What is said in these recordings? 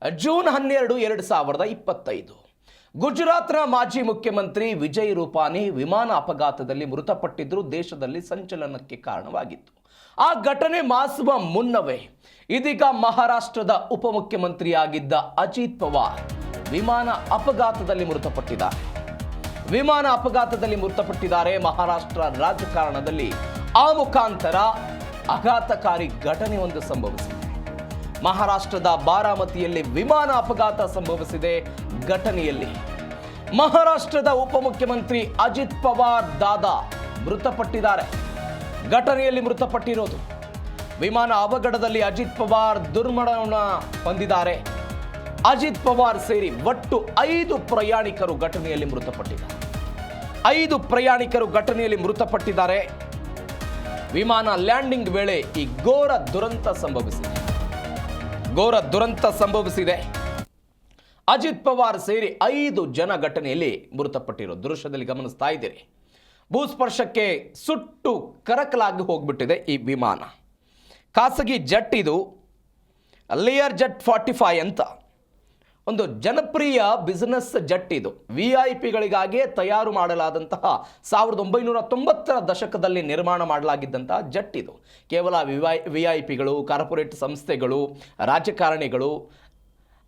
June 12, 2025 ಗುಜರಾತ್ನ ಮಾಜಿ ಮುಖ್ಯಮಂತ್ರಿ ವಿಜಯ್ ರೂಪಾನಿ ವಿಮಾನ ಅಪಘಾತದಲ್ಲಿ ಮೃತಪಟ್ಟಿದ್ದು ದೇಶದಲ್ಲಿ ಸಂಚಲನಕ್ಕೆ ಕಾರಣವಾಗಿತ್ತು. ಆ ಘಟನೆ ಮಾಸುವ ಮುನ್ನವೇ ಇದೀಗ ಮಹಾರಾಷ್ಟ್ರದ ಉಪಮುಖ್ಯಮಂತ್ರಿಯಾಗಿದ್ದ ಅಜಿತ್ ಪವಾರ್ ವಿಮಾನ ಅಪಘಾತದಲ್ಲಿ ಮೃತಪಟ್ಟಿದ್ದಾರೆ. ಮಹಾರಾಷ್ಟ್ರ ರಾಜಕಾರಣದಲ್ಲಿ ಆ ಮುಖಾಂತರ ಆಘಾತಕಾರಿ ಘಟನೆ ಒಂದು ಸಂಭವಿಸಿದೆ. ಮಹಾರಾಷ್ಟ್ರದ ಬಾರಾಮತಿಯಲ್ಲಿ ವಿಮಾನ ಅಪಘಾತ ಸಂಭವಿಸಿದೆ. ಘಟನೆಯಲ್ಲಿ ಮಹಾರಾಷ್ಟ್ರದ ಉಪಮುಖ್ಯಮಂತ್ರಿ ಅಜಿತ್ ಪವಾರ್ ದಾದಾ ಮೃತಪಟ್ಟಿದ್ದಾರೆ. ಘಟನೆಯಲ್ಲಿ ಮೃತಪಟ್ಟಿರೋದು ವಿಮಾನ ಅವಘಡದಲ್ಲಿ ಅಜಿತ್ ಪವಾರ್ ದುರ್ಮರಣ ಹೊಂದಿದ್ದಾರೆ. ಅಜಿತ್ ಪವಾರ್ ಸೇರಿ ಒಟ್ಟು 5 ಪ್ರಯಾಣಿಕರು ಘಟನೆಯಲ್ಲಿ ಮೃತಪಟ್ಟಿದ್ದಾರೆ. ವಿಮಾನ ಲ್ಯಾಂಡಿಂಗ್ ವೇಳೆ ಈ ಘೋರ ದುರಂತ ಸಂಭವಿಸಿದೆ. ಅಜಿತ್ ಪವಾರ್ ಸೇರಿ 5 ಜನ ಘಟನೆಯಲ್ಲಿ ಮೃತಪಟ್ಟಿರೋ ದೃಶ್ಯದಲ್ಲಿ ಗಮನಿಸ್ತಾ ಇದ್ದೀರಿ. ಭೂಸ್ಪರ್ಶಕ್ಕೆ ಸುಟ್ಟು ಕರಕಲಾಗಿ ಹೋಗ್ಬಿಟ್ಟಿದೆ ಈ ವಿಮಾನ. ಖಾಸಗಿ ಜೆಟ್ ಇದು, ಲೇಯರ್ ಜೆಟ್ 45 ಅಂತ ಒಂದು ಜನಪ್ರಿಯ ಬಿಸಿನೆಸ್ ಜೆಟ್ ಇದು. ವಿಐಪಿಗಳಿಗಾಗಿಯೇ ತಯಾರು ಮಾಡಲಾದಂತಹ 1990ರ ದಶಕದಲ್ಲಿ ನಿರ್ಮಾಣ ಮಾಡಲಾಗಿದ್ದಂತಹ ಜೆಟ್ ಇದು. ಕೇವಲ ವಿಐಪಿಗಳು, ಕಾರ್ಪೊರೇಟ್ ಸಂಸ್ಥೆಗಳು, ರಾಜಕಾರಣಿಗಳು,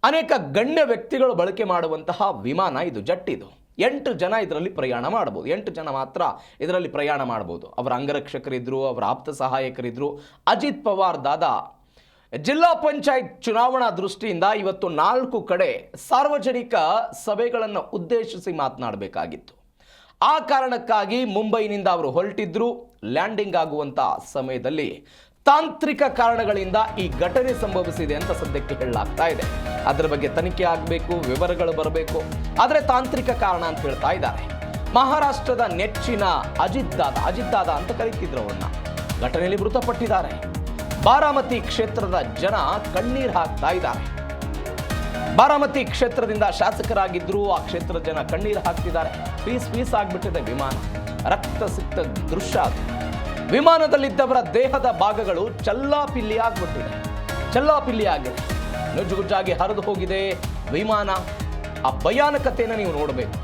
ಅನೇಕ ಗಣ್ಯ ವ್ಯಕ್ತಿಗಳು ಬಳಕೆ ಮಾಡುವಂತಹ ವಿಮಾನ ಇದು, ಜೆಟ್ ಇದು. 8 ಜನ ಇದರಲ್ಲಿ ಪ್ರಯಾಣ ಮಾಡಬಹುದು. 8 ಜನ ಮಾತ್ರ ಇದರಲ್ಲಿ ಪ್ರಯಾಣ ಮಾಡಬಹುದು. ಅವರ ಅಂಗರಕ್ಷಕರಿದ್ರು, ಅವರ ಆಪ್ತ ಸಹಾಯಕರಿದ್ರು. ಅಜಿತ್ ಪವಾರ್ ದಾದಾ ಜಿಲ್ಲಾ ಪಂಚಾಯತ್ ಚುನಾವಣಾ ದೃಷ್ಟಿಯಿಂದ ಇವತ್ತು 4 ಕಡೆ ಸಾರ್ವಜನಿಕ ಸಭೆಗಳನ್ನು ಉದ್ದೇಶಿಸಿ ಮಾತನಾಡಬೇಕಾಗಿತ್ತು. ಆ ಕಾರಣಕ್ಕಾಗಿ ಮುಂಬೈನಿಂದ ಅವರು ಹೊರಟಿದ್ರು. ಲ್ಯಾಂಡಿಂಗ್ ಆಗುವಂಥ ಸಮಯದಲ್ಲಿ ತಾಂತ್ರಿಕ ಕಾರಣಗಳಿಂದ ಈ ಘಟನೆ ಸಂಭವಿಸಿದೆ ಅಂತ ಸದ್ಯಕ್ಕೆ ಹೇಳಲಾಗ್ತಾ ಇದೆ. ಅದರ ಬಗ್ಗೆ ತನಿಖೆ ಆಗಬೇಕು, ವಿವರಗಳು ಬರಬೇಕು. ಆದರೆ ತಾಂತ್ರಿಕ ಕಾರಣ ಅಂತ ಹೇಳ್ತಾ ಇದ್ದಾರೆ. ಮಹಾರಾಷ್ಟ್ರದ ನೆಚ್ಚಿನ ಅಜಿತ್ ದಾದಾ ಅಂತ ಕರೀತಿದ್ರು ಅವರನ್ನ. ಘಟನೆಯಲ್ಲಿ ಮೃತಪಟ್ಟಿದ್ದಾರೆ. ಬಾರಾಮತಿ ಕ್ಷೇತ್ರದ ಜನ ಕಣ್ಣೀರು ಹಾಕ್ತಾ ಇದ್ದಾರೆ. ಬಾರಾಮತಿ ಕ್ಷೇತ್ರದಿಂದ ಶಾಸಕರಾಗಿದ್ರು. ಆ ಕ್ಷೇತ್ರದ ಜನ ಕಣ್ಣೀರು ಹಾಕ್ತಿದ್ದಾರೆ. ಪೀಸ್ ಆಗ್ಬಿಟ್ಟಿದೆ ವಿಮಾನ. ರಕ್ತ ಸಿಕ್ತ ದೃಶ್ಯ ಅದು. ವಿಮಾನದಲ್ಲಿದ್ದವರ ದೇಹದ ಭಾಗಗಳು ಚಲ್ಲಾಪಿಲ್ಲಿ ಆಗಿದೆ. ನುಜ್ಜುಗುಜ್ಜಾಗಿ ಹರಿದು ಹೋಗಿದೆ ವಿಮಾನ. ಆ ಭಯಾನಕತೆಯನ್ನು ನೀವು ನೋಡಬೇಕು.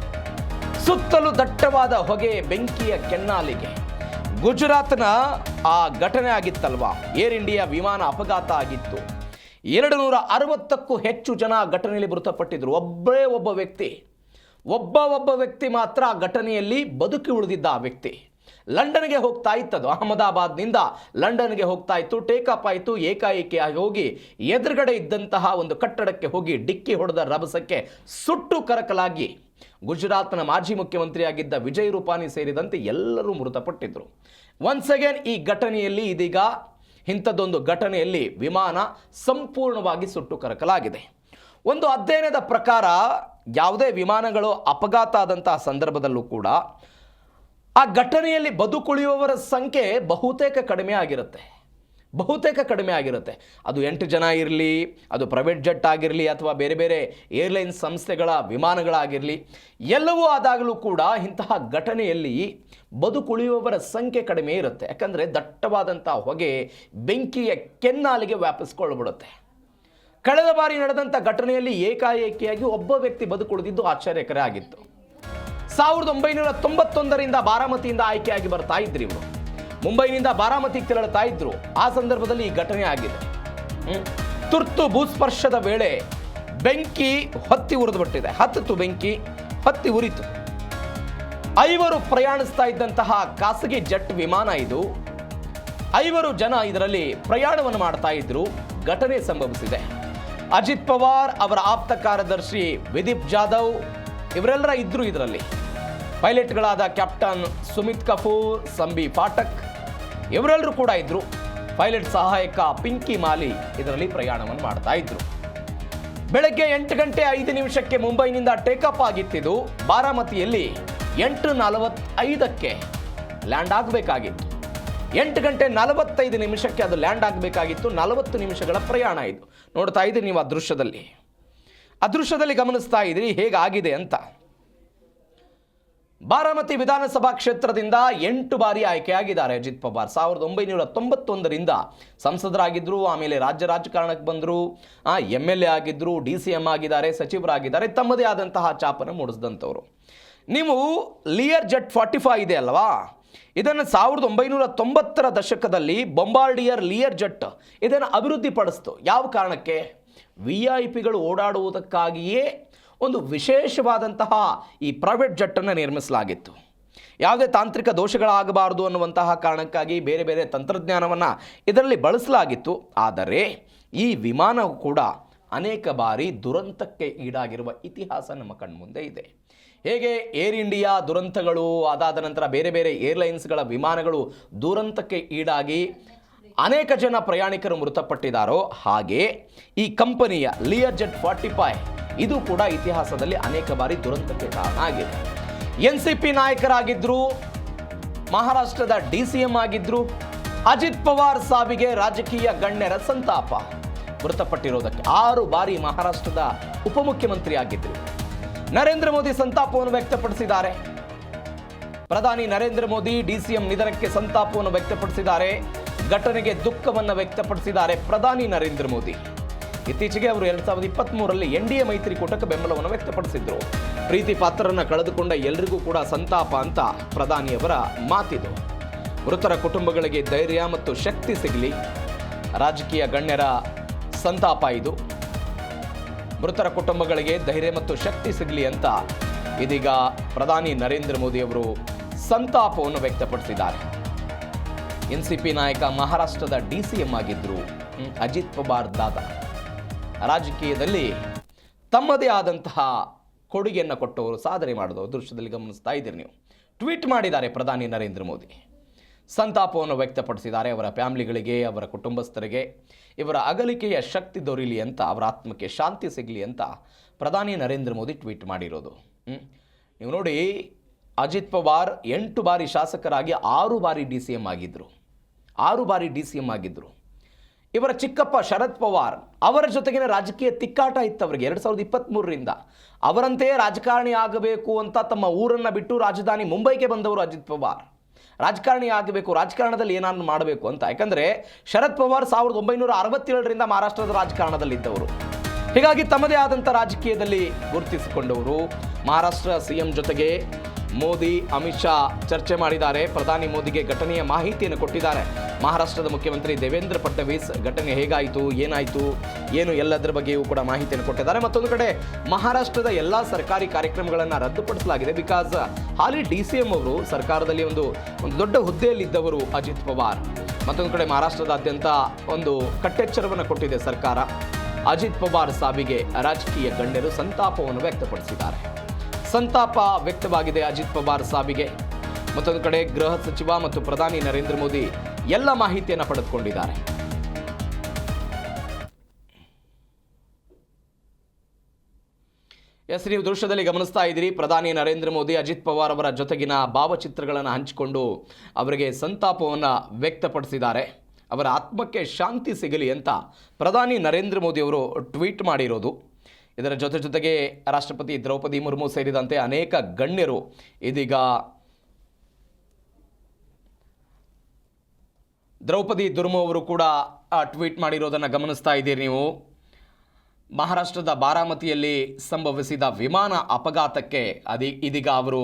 ಸುತ್ತಲೂ ದಟ್ಟವಾದ ಹೊಗೆ, ಬೆಂಕಿಯ ಕೆನ್ನಾಲಿಗೆ. ಗುಜರಾತ್ನ ಆ ಘಟನೆ ಆಗಿತ್ತಲ್ವಾ, ಏರ್ ಇಂಡಿಯಾ ವಿಮಾನ ಅಪಘಾತ ಆಗಿತ್ತು. 260ಕ್ಕೂ ಹೆಚ್ಚು ಜನ ಘಟನೆಯಲ್ಲಿ ಮೃತಪಟ್ಟಿದ್ರು. ಒಬ್ಬ ವ್ಯಕ್ತಿ ಮಾತ್ರ ಆ ಘಟನೆಯಲ್ಲಿ ಬದುಕಿ ಉಳಿದಿದ್ದ. ಆ ವ್ಯಕ್ತಿ ಲಂಡನ್ಗೆ ಹೋಗ್ತಾ ಇತ್ತದು. ಅಹಮದಾಬಾದ್ನಿಂದ ಲಂಡನ್ಗೆ ಹೋಗ್ತಾ ಇತ್ತು. ಟೇಕಾಪ್ ಆಯಿತು. ಏಕಾಏಕಿಯಾಗಿ ಹೋಗಿ ಎದುರುಗಡೆ ಇದ್ದಂತಹ ಒಂದು ಕಟ್ಟಡಕ್ಕೆ ಹೋಗಿ ಡಿಕ್ಕಿ ಹೊಡೆದ ರಭಸಕ್ಕೆ ಸುಟ್ಟು ಕರಕಲಾಗಿ ಗುಜರಾತ್ನ ಮಾಜಿ ಮುಖ್ಯಮಂತ್ರಿಯಾಗಿದ್ದ ವಿಜಯ್ ರೂಪಾನಿ ಸೇರಿದಂತೆ ಎಲ್ಲರೂ ಮೃತಪಟ್ಟಿದ್ರು. ಒನ್ಸ್ ಅಗೇನ್ ಈ ಘಟನೆಯಲ್ಲಿ ಇದೀಗ ಇಂಥದ್ದೊಂದು ಘಟನೆಯಲ್ಲಿ ವಿಮಾನ ಸಂಪೂರ್ಣವಾಗಿ ಸುಟ್ಟು ಕರಕಲಾಗಿದೆ. ಒಂದು ಅಧ್ಯಯನದ ಪ್ರಕಾರ ಯಾವುದೇ ವಿಮಾನಗಳು ಅಪಘಾತ ಆದಂತಹ ಸಂದರ್ಭದಲ್ಲೂ ಕೂಡ ಆ ಘಟನೆಯಲ್ಲಿ ಬದುಕುಳಿಯುವವರ ಸಂಖ್ಯೆ ಬಹುತೇಕ ಕಡಿಮೆ ಆಗಿರುತ್ತೆ. ಅದು 8 ಜನ ಇರಲಿ, ಅದು ಪ್ರೈವೇಟ್ ಜೆಟ್ ಆಗಿರಲಿ, ಅಥವಾ ಬೇರೆ ಬೇರೆ ಏರ್ಲೈನ್ಸ್ ಸಂಸ್ಥೆಗಳ ವಿಮಾನಗಳಾಗಿರಲಿ, ಎಲ್ಲವೂ ಆದಾಗಲೂ ಕೂಡ ಇಂತಹ ಘಟನೆಯಲ್ಲಿ ಬದುಕುಳಿಯುವವರ ಸಂಖ್ಯೆ ಕಡಿಮೆ ಇರುತ್ತೆ. ಯಾಕಂದರೆ ದಟ್ಟವಾದಂಥ ಹೊಗೆ, ಬೆಂಕಿಯ ಕೆನ್ನಾಲಿಗೆ ವ್ಯಾಪಿಸ್ಕೊಳ್ಬಿಡುತ್ತೆ. ಕಳೆದ ಬಾರಿ ನಡೆದಂಥ ಘಟನೆಯಲ್ಲಿ ಏಕಾಏಕಿಯಾಗಿ ಒಬ್ಬ ವ್ಯಕ್ತಿ ಬದುಕುಳಿದಿದ್ದು ಆಶ್ಚರ್ಯಕರ ಆಗಿತ್ತು. 1991ರಿಂದ ಬಾರಾಮತಿಯಿಂದ ಆಯ್ಕೆಯಾಗಿ ಬರ್ತಾ ಇದ್ರಿ ಇವರು. ಮುಂಬೈನಿಂದ ಬಾರಾಮತಿಗೆ ತೆರಳುತ್ತಾ ಇದ್ರು. ಆ ಸಂದರ್ಭದಲ್ಲಿ ಈ ಘಟನೆ ಆಗಿದೆ. ತುರ್ತು ಭೂಸ್ಪರ್ಶದ ವೇಳೆ ಬೆಂಕಿ ಹೊತ್ತಿ ಉರಿದುಬಿಟ್ಟಿದೆ. ಬೆಂಕಿ ಹೊತ್ತಿ ಉರಿತು. 5 ಪ್ರಯಾಣಿಸ್ತಾ ಇದ್ದಂತಹ ಖಾಸಗಿ ಜೆಟ್ ವಿಮಾನ ಇದು. 5 ಜನ ಇದರಲ್ಲಿ ಪ್ರಯಾಣವನ್ನು ಮಾಡ್ತಾ ಇದ್ರು. ಘಟನೆ ಸಂಭವಿಸಿದೆ. ಅಜಿತ್ ಪವಾರ್, ಅವರ ಆಪ್ತ ಕಾರ್ಯದರ್ಶಿ ವಿದೀಪ್ ಜಾಧವ್ ಇವರೆಲ್ಲರ ಇದ್ರು ಇದರಲ್ಲಿ. ಪೈಲಟ್ಗಳಾದ ಕ್ಯಾಪ್ಟನ್ ಸುಮಿತ್ ಕಪೂರ್, ಸಂಬಿ ಪಾಠಕ್ ಇವರೆಲ್ಲರೂ ಕೂಡ ಇದ್ರು. ಪೈಲಟ್ ಸಹಾಯಕ ಪಿಂಕಿ ಮಾಲಿ ಇದರಲ್ಲಿ ಪ್ರಯಾಣವನ್ನು ಮಾಡ್ತಾ ಇದ್ರು. ಬೆಳಗ್ಗೆ 8 ಗಂಟೆ 5 ನಿಮಿಷಕ್ಕೆ ಮುಂಬೈನಿಂದ ಟೇಕಪ್ ಆಗಿತ್ತಿದ್ದು ಬಾರಾಮತಿಯಲ್ಲಿ 8:45ಕ್ಕೆ ಲ್ಯಾಂಡ್ ಆಗಬೇಕಾಗಿತ್ತು. 8 ಗಂಟೆ 45 ನಿಮಿಷಕ್ಕೆ ಅದು ಲ್ಯಾಂಡ್ ಆಗಬೇಕಾಗಿತ್ತು. 40 ನಿಮಿಷಗಳ ಪ್ರಯಾಣ ಇದು. ನೋಡ್ತಾ ಇದ್ದೀರಿ ನೀವು ಆ ದೃಶ್ಯದಲ್ಲಿ ಗಮನಿಸ್ತಾ ಇದ್ದೀರಿ ಹೇಗಾಗಿದೆ ಅಂತ. ಬಾರಾಮತಿ ವಿಧಾನಸಭಾ ಕ್ಷೇತ್ರದಿಂದ 8 ಬಾರಿ ಆಯ್ಕೆಯಾಗಿದ್ದಾರೆ ಅಜಿತ್ ಪವಾರ್. 1991ರಿಂದ ಸಂಸದರಾಗಿದ್ದರು, ಆಮೇಲೆ ರಾಜ್ಯ ರಾಜಕಾರಣಕ್ಕೆ ಬಂದರು, MLA ಆಗಿದ್ದರು, DCM ಆಗಿದ್ದಾರೆ, ಸಚಿವರಾಗಿದ್ದಾರೆ. ತಮ್ಮದೇ ಆದಂತಹ ಛಾಪನ್ನು ಮೂಡಿಸಿದಂಥವ್ರು. ನೀವು ಲಿಯರ್ ಜೆಟ್ 45 ಇದೆ ಅಲ್ವಾ, ಇದನ್ನು 1990ರ ದಶಕದಲ್ಲಿ ಬೊಂಬಾರ್ಡಿಯರ್ ಲಿಯರ್ ಜೆಟ್ ಇದನ್ನು ಅಭಿವೃದ್ಧಿಪಡಿಸ್ತು. ಯಾವ ಕಾರಣಕ್ಕೆ? VIP ಓಡಾಡುವುದಕ್ಕಾಗಿಯೇ ಒಂದು ವಿಶೇಷವಾದಂತಹ ಈ ಪ್ರೈವೇಟ್ ಜೆಟ್ಟನ್ನು ನಿರ್ಮಿಸಲಾಗಿತ್ತು. ಯಾವುದೇ ತಾಂತ್ರಿಕ ದೋಷಗಳಾಗಬಾರದು ಅನ್ನುವಂತಹ ಕಾರಣಕ್ಕಾಗಿ ಬೇರೆ ಬೇರೆ ತಂತ್ರಜ್ಞಾನವನ್ನು ಇದರಲ್ಲಿ ಬಳಸಲಾಗಿತ್ತು. ಆದರೆ ಈ ವಿಮಾನವು ಕೂಡ ಅನೇಕ ಬಾರಿ ದುರಂತಕ್ಕೆ ಈಡಾಗಿರುವ ಇತಿಹಾಸ ನಮ್ಮ ಕಣ್ಮುಂದೆ ಇದೆ. ಹೇಗೆ ಏರ್ ಇಂಡಿಯಾ ದುರಂತಗಳು, ಅದಾದ ನಂತರ ಬೇರೆ ಬೇರೆ ಏರ್ಲೈನ್ಸ್ಗಳ ವಿಮಾನಗಳು ದುರಂತಕ್ಕೆ ಈಡಾಗಿ ಅನೇಕ ಜನ ಪ್ರಯಾಣಿಕರು ಮೃತಪಟ್ಟಿದ್ದಾರೋ, ಹಾಗೆ ಈ ಕಂಪನಿಯ ಲಿಯರ್ ಜೆಟ್ 45 ಇದು ಕೂಡ ಇತಿಹಾಸದಲ್ಲಿ ಅನೇಕ ಬಾರಿ ದುರಂತಕ್ಕೆ ಕಾರಣ ಆಗಿದೆ. NCP ನಾಯಕರಾಗಿದ್ದರು, ಮಹಾರಾಷ್ಟ್ರದ DCM ಆಗಿದ್ದರು. ಅಜಿತ್ ಪವಾರ್ ಸಾವಿಗೆ ರಾಜಕೀಯ ಗಣ್ಯರ ಸಂತಾಪ. ಮೃತಪಟ್ಟಿರೋದಕ್ಕೆ 6 ಬಾರಿ ಮಹಾರಾಷ್ಟ್ರದ ಉಪಮುಖ್ಯಮಂತ್ರಿ ಆಗಿದ್ದರು. ನರೇಂದ್ರ ಮೋದಿ ಸಂತಾಪವನ್ನು ವ್ಯಕ್ತಪಡಿಸಿದ್ದಾರೆ. ಪ್ರಧಾನಿ ನರೇಂದ್ರ ಮೋದಿ DCM ನಿಧನಕ್ಕೆ ಸಂತಾಪವನ್ನು ವ್ಯಕ್ತಪಡಿಸಿದ್ದಾರೆ. ಘಟನೆಗೆ ದುಃಖವನ್ನು ವ್ಯಕ್ತಪಡಿಸಿದ್ದಾರೆ ಪ್ರಧಾನಿ ನರೇಂದ್ರ ಮೋದಿ. ಇತ್ತೀಚೆಗೆ ಅವರು 2023ರಲ್ಲಿ NDA ಮೈತ್ರಿಕೂಟಕ್ಕೆ ಬೆಂಬಲವನ್ನು ವ್ಯಕ್ತಪಡಿಸಿದ್ರು. ಪ್ರೀತಿ ಪಾತ್ರರನ್ನು ಕಳೆದುಕೊಂಡ ಎಲ್ಲರಿಗೂ ಕೂಡ ಸಂತಾಪ ಅಂತ ಪ್ರಧಾನಿಯವರ ಮಾತಿದು. ಮೃತರ ಕುಟುಂಬಗಳಿಗೆ ಧೈರ್ಯ ಮತ್ತು ಶಕ್ತಿ ಸಿಗಲಿ, ರಾಜಕೀಯ ಗಣ್ಯರ ಸಂತಾಪ ಇದು. ಮೃತರ ಕುಟುಂಬಗಳಿಗೆ ಧೈರ್ಯ ಮತ್ತು ಶಕ್ತಿ ಸಿಗಲಿ ಅಂತ ಇದೀಗ ಪ್ರಧಾನಿ ನರೇಂದ್ರ ಮೋದಿ ಅವರು ಸಂತಾಪವನ್ನು ವ್ಯಕ್ತಪಡಿಸಿದ್ದಾರೆ. NCP ನಾಯಕ ಮಹಾರಾಷ್ಟ್ರದ DCM ಆಗಿದ್ದರು ಅಜಿತ್ ಪವಾರ್ ದಾದಾ. ರಾಜಕೀಯದಲ್ಲಿ ತಮ್ಮದೇ ಆದಂತಹ ಕೊಡುಗೆಯನ್ನು ಕೊಟ್ಟವರು, ಸಾಧನೆ ಮಾಡಿದವರು. ದೃಶ್ಯದಲ್ಲಿ ಗಮನಿಸ್ತಾ ಇದ್ದೀರಿ ನೀವು. ಟ್ವೀಟ್ ಮಾಡಿದ್ದಾರೆ ಪ್ರಧಾನಿ ನರೇಂದ್ರ ಮೋದಿ. ಸಂತಾಪವನ್ನು ವ್ಯಕ್ತಪಡಿಸಿದ್ದಾರೆ. ಅವರ ಫ್ಯಾಮಿಲಿಗಳಿಗೆ, ಅವರ ಕುಟುಂಬಸ್ಥರಿಗೆ ಇವರ ಅಗಲಿಕೆಯ ಶಕ್ತಿ ದೊರೀಲಿ ಅಂತ, ಅವರ ಆತ್ಮಕ್ಕೆ ಶಾಂತಿ ಸಿಗಲಿ ಅಂತ ಪ್ರಧಾನಿ ನರೇಂದ್ರ ಮೋದಿ ಟ್ವೀಟ್ ಮಾಡಿರೋದು. ನೀವು ನೋಡಿ, ಅಜಿತ್ ಪವಾರ್ 8 ಬಾರಿ ಶಾಸಕರಾಗಿ 6 ಬಾರಿ DCM ಆಗಿದ್ದರು. 6 ಬಾರಿ DCM ಆಗಿದ್ದರು. ಇವರ ಚಿಕ್ಕಪ್ಪ ಶರದ್ ಪವಾರ್ ಅವರ ಜೊತೆಗಿನ ರಾಜಕೀಯ ತಿಕ್ಕಾಟ ಇತ್ತು ಅವರಿಗೆ. 2023ರಿಂದ ಅವರಂತೆಯೇ ರಾಜಕಾರಣಿ ಆಗಬೇಕು ಅಂತ ತಮ್ಮ ಊರನ್ನು ಬಿಟ್ಟು ರಾಜಧಾನಿ ಮುಂಬೈಗೆ ಬಂದವರು ಅಜಿತ್ ಪವಾರ್. ರಾಜಕಾರಣಿ ಆಗಬೇಕು, ರಾಜಕಾರಣದಲ್ಲಿ ಏನಾದ್ರು ಮಾಡಬೇಕು ಅಂತ. ಯಾಕಂದರೆ ಶರದ್ ಪವಾರ್ 1967ರಿಂದ ಮಹಾರಾಷ್ಟ್ರದ ರಾಜಕಾರಣದಲ್ಲಿದ್ದವರು. ಹೀಗಾಗಿ ತಮ್ಮದೇ ಆದಂಥ ರಾಜಕೀಯದಲ್ಲಿ ಗುರುತಿಸಿಕೊಂಡವರು. ಮಹಾರಾಷ್ಟ್ರ CM ಜೊತೆಗೆ ಮೋದಿ, ಅಮಿತ್ ಶಾ ಚರ್ಚೆ ಮಾಡಿದ್ದಾರೆ. ಪ್ರಧಾನಿ ಮೋದಿಗೆ ಘಟನೆಯ ಮಾಹಿತಿಯನ್ನು ಕೊಟ್ಟಿದ್ದಾರೆ. ಮಹಾರಾಷ್ಟ್ರದ ಮುಖ್ಯಮಂತ್ರಿ ದೇವೇಂದ್ರ ಫಡ್ನವೀಸ್ ಘಟನೆ ಹೇಗಾಯಿತು, ಏನಾಯಿತು, ಏನು ಎಲ್ಲದರ ಬಗ್ಗೆಯೂ ಕೂಡ ಮಾಹಿತಿಯನ್ನು ಕೊಟ್ಟಿದ್ದಾರೆ. ಮತ್ತೊಂದು ಕಡೆ ಮಹಾರಾಷ್ಟ್ರದ ಎಲ್ಲ ಸರ್ಕಾರಿ ಕಾರ್ಯಕ್ರಮಗಳನ್ನು ರದ್ದುಪಡಿಸಲಾಗಿದೆ. ಬಿಕಾಸ್ ಹಾಲಿ DCM ಅವರು ಸರ್ಕಾರದಲ್ಲಿ ಒಂದು ದೊಡ್ಡ ಹುದ್ದೆಯಲ್ಲಿದ್ದವರು ಅಜಿತ್ ಪವಾರ್. ಮತ್ತೊಂದು ಕಡೆ ಮಹಾರಾಷ್ಟ್ರದಾದ್ಯಂತ ಒಂದು ಕಟ್ಟೆಚ್ಚರವನ್ನು ಕೊಟ್ಟಿದೆ ಸರ್ಕಾರ. ಅಜಿತ್ ಪವಾರ್ ಸಾವಿಗೆ ರಾಜಕೀಯ ಗಣ್ಯರು ಸಂತಾಪವನ್ನು ವ್ಯಕ್ತಪಡಿಸಿದ್ದಾರೆ. ಸಂತಾಪ ವ್ಯಕ್ತವಾಗಿದೆ ಅಜಿತ್ ಪವಾರ್ ಸಾವಿಗೆ. ಮತ್ತೊಂದು ಕಡೆ ಗೃಹ ಸಚಿವ ಮತ್ತು ಪ್ರಧಾನಿ ನರೇಂದ್ರ ಮೋದಿ ಎಲ್ಲ ಮಾಹಿತಿಯನ್ನು ಪಡೆದುಕೊಂಡಿದ್ದಾರೆ. ನೀವು ದೃಶ್ಯದಲ್ಲಿ ಗಮನಿಸ್ತಾ ಇದ್ದೀರಿ. ಪ್ರಧಾನಿ ನರೇಂದ್ರ ಮೋದಿ ಅಜಿತ್ ಪವಾರ್ ಅವರ ಜೊತೆಗಿನ ಭಾವಚಿತ್ರಗಳನ್ನು ಹಂಚಿಕೊಂಡು ಅವರಿಗೆ ಸಂತಾಪವನ್ನು ವ್ಯಕ್ತಪಡಿಸಿದ್ದಾರೆ. ಅವರ ಆತ್ಮಕ್ಕೆ ಶಾಂತಿ ಸಿಗಲಿ ಅಂತ ಪ್ರಧಾನಿ ನರೇಂದ್ರ ಮೋದಿ ಅವರು ಟ್ವೀಟ್ ಮಾಡಿರೋದು. ಇದರ ಜೊತೆಗೆ ರಾಷ್ಟ್ರಪತಿ ದ್ರೌಪದಿ ಮುರ್ಮು ಸೇರಿದಂತೆ ಅನೇಕ ಗಣ್ಯರು ಇದೀಗ ದ್ರೌಪದಿ ಮುರ್ಮು ಅವರು ಕೂಡ ಟ್ವೀಟ್ ಮಾಡಿರೋದನ್ನು ಗಮನಿಸ್ತಾ ಇದ್ದೀರಿ ನೀವು. ಮಹಾರಾಷ್ಟ್ರದ ಬಾರಾಮತಿಯಲ್ಲಿ ಸಂಭವಿಸಿದ ವಿಮಾನ ಅಪಘಾತಕ್ಕೆ ಇದೀಗ ಅವರು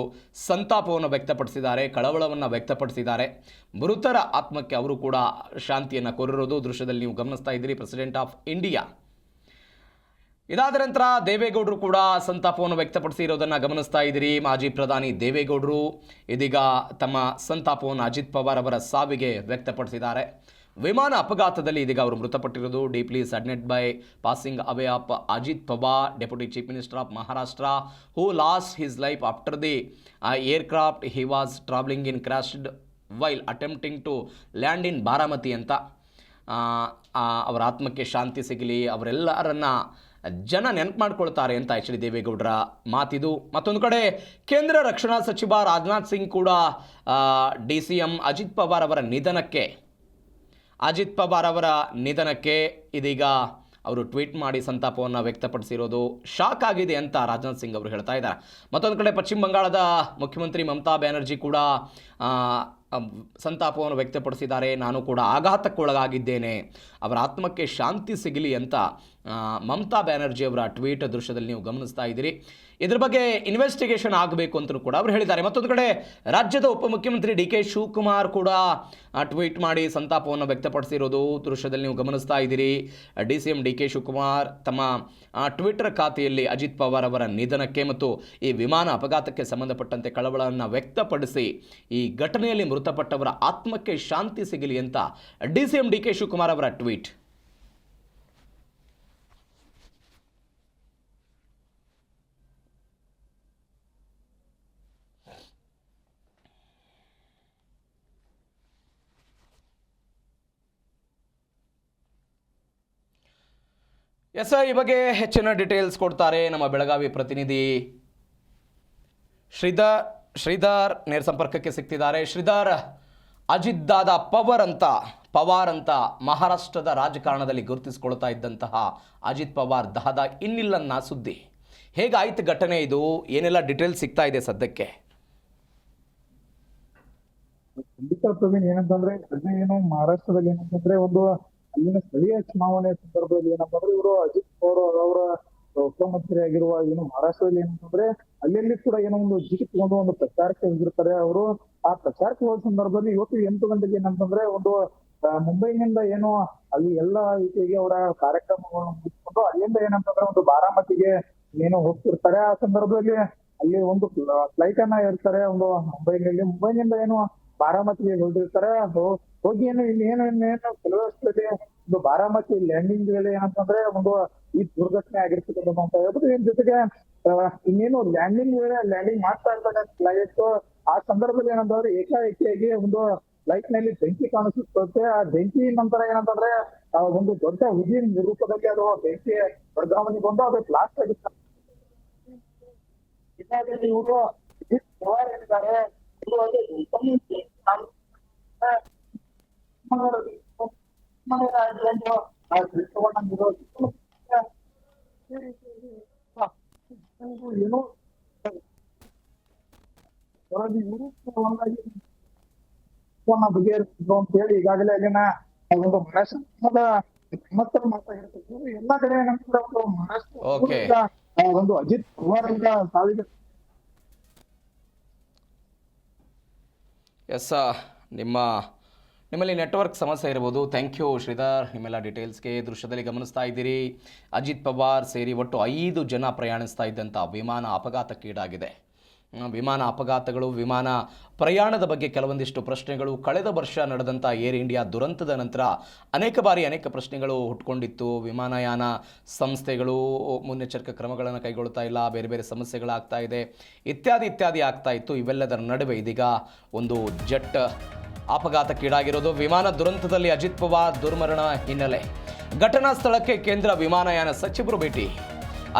ಸಂತಾಪವನ್ನು ವ್ಯಕ್ತಪಡಿಸಿದ್ದಾರೆ, ಕಳವಳವನ್ನು ವ್ಯಕ್ತಪಡಿಸಿದ್ದಾರೆ. ಮೃತರ ಆತ್ಮಕ್ಕೆ ಅವರು ಕೂಡ ಶಾಂತಿಯನ್ನು ಕೋರಿರೋದು ದೃಶ್ಯದಲ್ಲಿ ನೀವು ಗಮನಿಸ್ತಾ ಇದ್ದೀರಿ. President of India. ಇದಾದ ನಂತರ ದೇವೇಗೌಡರು ಕೂಡ ಸಂತಾಪವನ್ನು ವ್ಯಕ್ತಪಡಿಸಿರೋದನ್ನು ಗಮನಿಸ್ತಾ ಇದ್ದೀರಿ. ಮಾಜಿ ಪ್ರಧಾನಿ ದೇವೇಗೌಡರು ಇದೀಗ ತಮ್ಮ ಸಂತಾಪವನ್ನು ಅಜಿತ್ ಪವಾರ್ ಅವರ ಸಾವಿಗೆ ವ್ಯಕ್ತಪಡಿಸಿದ್ದಾರೆ. ವಿಮಾನ ಅಪಘಾತದಲ್ಲಿ ಇದೀಗ ಅವರು ಮೃತಪಟ್ಟಿರೋದು. Deeply saddened by passing away of Ajit Pawar, deputy chief minister of Maharashtra, who lost his life after the aircraft he was travelling in crashed while attempting to land in Baramati ಅಂತ. ಅವರ ಆತ್ಮಕ್ಕೆ ಶಾಂತಿ ಸಿಗಲಿ, ಅವರೆಲ್ಲರನ್ನ ಜನ ನೆನಪು ಮಾಡ್ಕೊಳ್ತಾರೆ ಅಂತ ಎಚ್ ಡಿ ದೇವೇಗೌಡರ ಮಾತಿದು. ಮತ್ತೊಂದು ಕಡೆ ಕೇಂದ್ರ ರಕ್ಷಣಾ ಸಚಿವ ರಾಜನಾಥ್ ಸಿಂಗ್ ಕೂಡ DCM ಅಜಿತ್ ಪವಾರ್ ಅವರ ನಿಧನಕ್ಕೆ ಇದೀಗ ಅವರು ಟ್ವೀಟ್ ಮಾಡಿ ಸಂತಾಪವನ್ನು ವ್ಯಕ್ತಪಡಿಸಿರೋದು ಶಾಕ್ ಆಗಿದೆ ಅಂತ ರಾಜನಾಥ್ ಸಿಂಗ್ ಅವರು ಹೇಳ್ತಾ ಇದ್ದಾರೆ. ಮತ್ತೊಂದು ಕಡೆ ಪಶ್ಚಿಮ ಬಂಗಾಳದ ಮುಖ್ಯಮಂತ್ರಿ ಮಮತಾ ಬ್ಯಾನರ್ಜಿ ಕೂಡ ಸಂತಾಪವನ್ನು ವ್ಯಕ್ತಪಡಿಸಿದ್ದಾರೆ. ನಾನು ಕೂಡ ಆಘಾತಕ್ಕೊಳಗಾಗಿದ್ದೇನೆ, ಅವರ ಆತ್ಮಕ್ಕೆ ಶಾಂತಿ ಸಿಗಲಿ ಅಂತ ಮಮತಾ ಬ್ಯಾನರ್ಜಿ ಅವರ ಟ್ವೀಟ್ ದೃಶ್ಯದಲ್ಲಿ ನೀವು ಗಮನಿಸ್ತಾ ಇದ್ದೀರಿ. ಇದ್ರ ಬಗ್ಗೆ ಇನ್ವೆಸ್ಟಿಗೇಷನ್ ಆಗಬೇಕು ಅಂತಲೂ ಕೂಡ ಅವರು ಹೇಳಿದ್ದಾರೆ. ಮತ್ತೊಂದು ಕಡೆ ರಾಜ್ಯದ ಉಪಮುಖ್ಯಮಂತ್ರಿ ಡಿ ಕೆ ಶಿವಕುಮಾರ್ ಕೂಡ ಟ್ವೀಟ್ ಮಾಡಿ ಸಂತಾಪವನ್ನು ವ್ಯಕ್ತಪಡಿಸಿರೋದು ದೃಶ್ಯದಲ್ಲಿ ನೀವು ಗಮನಿಸ್ತಾ ಇದ್ದೀರಿ. DCM ಡಿ ಕೆ ಶಿವಕುಮಾರ್ ತಮ್ಮ ಟ್ವಿಟರ್ ಖಾತೆಯಲ್ಲಿ ಅಜಿತ್ ಪವಾರ್ ಅವರ ನಿಧನಕ್ಕೆ ಮತ್ತು ಈ ವಿಮಾನ ಅಪಘಾತಕ್ಕೆ ಸಂಬಂಧಪಟ್ಟಂತೆ ಕಳವಳವನ್ನು ವ್ಯಕ್ತಪಡಿಸಿ ಈ ಘಟನೆಯಲ್ಲಿ ಮೃತಪಟ್ಟವರ ಆತ್ಮಕ್ಕೆ ಶಾಂತಿ ಸಿಗಲಿ ಅಂತ DCM ಡಿ ಕೆ ಶಿವಕುಮಾರ್ ಅವರ ಟ್ವೀಟ್. ಈ ಬಗ್ಗೆ ಹೆಚ್ಚಿನ ಡೀಟೇಲ್ಸ್ ಕೊಡ್ತಾರೆ ನಮ್ಮ ಬೆಳಗಾವಿ ಪ್ರತಿನಿಧಿ ಶ್ರೀಧರ್ ನೇರ ಸಂಪರ್ಕಕ್ಕೆ ಸಿಗ್ತಿದ್ದಾರೆ. ಶ್ರೀಧರ್, ಅಜಿತ್ ದಾದಾ ಪವಾರ್ ಅಂತ ಮಹಾರಾಷ್ಟ್ರದ ರಾಜಕಾರಣದಲ್ಲಿ ಗುರುತಿಸಿಕೊಳ್ತಾ ಇದ್ದಂತಹ ಅಜಿತ್ ಪವಾರ್ ದಾದಾ ಇನ್ನಿಲ್ಲನ್ನ ಸುದ್ದಿ. ಹೇಗಾಯ್ತು ಘಟನೆ ಇದು? ಏನೆಲ್ಲ ಡೀಟೇಲ್ಸ್ ಸಿಗ್ತಾ ಇದೆ ಸದ್ಯಕ್ಕೆ? ಖಂಡಿತ ಪ್ರವೀಣ್, ಏನಂತಂದ್ರೆ ಏನು ಮಹಾರಾಷ್ಟ್ರದಲ್ಲಿ ಏನಂತಂದ್ರೆ ಒಂದು ಅಲ್ಲಿನ ಸ್ಥಳೀಯ ಚುನಾವಣೆ ಸಂದರ್ಭದಲ್ಲಿ ಏನಂತಂದ್ರೆ ಇವರು ಅಜಿತ್ ಪವಾರ್ ಅವರ ಮುಖ್ಯಮಂತ್ರಿ ಆಗಿರುವ ಏನು ಮಹಾರಾಷ್ಟ್ರದಲ್ಲಿ ಏನಂತಂದ್ರೆ ಅಲ್ಲಿ ಕೂಡ ಏನೋ ಒಂದು ಜಿಗಿಟ್ಕೊಂಡು ಒಂದು ಪ್ರಚಾರಕ್ಕೆ ಹೋಗಿರ್ತಾರೆ. ಅವರು ಆ ಪ್ರಚಾರಕ್ಕೆ ಹೋದ ಸಂದರ್ಭದಲ್ಲಿ ಇವತ್ತು 8 ಗಂಟೆಗೆ ಏನಂತಂದ್ರೆ ಒಂದು ಮುಂಬೈನಿಂದ ಏನು ಅಲ್ಲಿ ಎಲ್ಲಾ ರೀತಿಯಾಗಿ ಅವರ ಕಾರ್ಯಕ್ರಮಗಳನ್ನು ಮುಗಿಸ್ಕೊಂಡು ಅಲ್ಲಿಂದ ಏನಂತಂದ್ರೆ ಒಂದು ಬಾರಾಮತಿಗೆ ಏನೋ ಹೋಗ್ತಿರ್ತಾರೆ. ಆ ಸಂದರ್ಭದಲ್ಲಿ ಅಲ್ಲಿ ಒಂದು ಫ್ಲೈಟ್ ಅನ್ನ ಇರ್ತಾರೆ ಒಂದು ಮುಂಬೈನಿಂದ ಏನು ಬಾರಾಮತಿಗೆ ಹೊರಟಿರ್ತಾರೆ. ಹೋಗಿ ಇನ್ನೇನು ಕೆಲವಷ್ಟರಲ್ಲಿ ಒಂದು ಬಾರಾಮತಿ ಲ್ಯಾಂಡಿಂಗ್ ವೇಳೆ ಏನಂತಂದ್ರೆ ಒಂದು ಈ ದುರ್ಘಟನೆ ಆಗಿರ್ತಕ್ಕಂಥ ಅಂತ ಹೇಳ್ಬೋದು. ಇದ್ರ ಜೊತೆಗೆ ಇನ್ನೇನು ಲ್ಯಾಂಡಿಂಗ್ ಮಾಡ್ತಾ ಇರ್ತಾರೆ ಫ್ಲೈಟ್. ಆ ಸಂದರ್ಭದಲ್ಲಿ ಏನಂತಂದ್ರೆ ಏಕಾಏಕಿಯಾಗಿ ಒಂದು ಫ್ಲೈಟ್ ನಲ್ಲಿ ಬೆಂಕಿ ಕಾಣಿಸುತ್ತೆ. ಆ ಬೆಂಕಿ ನಂತರ ಏನಂತಂದ್ರೆ ಒಂದು ದೊಡ್ಡ ಹುಜಿನ್ ರೂಪದಲ್ಲಿ ಅದು ಬೆಂಕಿ ವರ್ಗಾವಣೆ ಬಂದು ಅದು ಬ್ಲಾಸ್ಟ್ ಆಗುತ್ತೆ. ಇವರು ಪವಾರ್ ಏನಿದ್ದಾರೆ ಏನು ಬಗೆಹರಿಸಿದ್ರು ಅಂತ ಹೇಳಿ ಈಗಾಗಲೇ ಅಲ್ಲಿನ ಒಂದು ಮಹಾರಾಷ್ಟ್ರದ ಮಾತಾಡಿರ್ತಿದ್ರು. ಎಲ್ಲಾ ಕಡೆ ಏನಂತಂದ್ರೆ ಒಂದು ಮಹಾರಾಷ್ಟ್ರ ಒಂದು ಅಜಿತ್ ಪವಾರ್ ಅಂತ ಸಾವಿಗೆ ನಿಮ್ಮಲ್ಲಿ ನೆಟ್ವರ್ಕ್ ಸಮಸ್ಯೆ ಇರ್ಬೋದು. ಥ್ಯಾಂಕ್ ಯು ಶ್ರೀಧರ್, ನಿಮ್ಮೆಲ್ಲ ಡೀಟೇಲ್ಸ್ಗೆ. ದೃಶ್ಯದಲ್ಲಿ ಗಮನಿಸ್ತಾ ಇದ್ದೀರಿ, ಅಜಿತ್ ಪವಾರ್ ಸೇರಿ ಒಟ್ಟು 5 ಜನ ಪ್ರಯಾಣಿಸ್ತಾ ಇದ್ದಂಥ ವಿಮಾನ ಅಪಘಾತಕ್ಕೀಡಾಗಿದೆ. ವಿಮಾನ ಅಪಘಾತಗಳು, ವಿಮಾನ ಪ್ರಯಾಣದ ಬಗ್ಗೆ ಕೆಲವೊಂದಿಷ್ಟು ಪ್ರಶ್ನೆಗಳು ಕಳೆದ ವರ್ಷ ನಡೆದಂಥ ಏರ್ ಇಂಡಿಯಾ ದುರಂತದ ನಂತರ ಅನೇಕ ಪ್ರಶ್ನೆಗಳು ಹುಟ್ಕೊಂಡಿತ್ತು. ವಿಮಾನಯಾನ ಸಂಸ್ಥೆಗಳು ಮುನ್ನೆಚ್ಚರಿಕಾ ಕ್ರಮಗಳನ್ನು ಕೈಗೊಳ್ತಾ ಇಲ್ಲ, ಬೇರೆ ಬೇರೆ ಸಮಸ್ಯೆಗಳಾಗ್ತಾ ಇದೆ, ಇತ್ಯಾದಿ ಆಗ್ತಾ ಇತ್ತು. ಇವೆಲ್ಲದರ ನಡುವೆ ಇದೀಗ ಒಂದು ಜೆಟ್ ಅಪಘಾತಕ್ಕೀಡಾಗಿರೋದು. ವಿಮಾನ ದುರಂತದಲ್ಲಿ ಅಜಿತ್ ಪವಾರ್ ದುರ್ಮರಣ ಹಿನ್ನೆಲೆ ಘಟನಾ ಸ್ಥಳಕ್ಕೆ ಕೇಂದ್ರ ವಿಮಾನಯಾನ ಸಚಿವರು ಭೇಟಿ.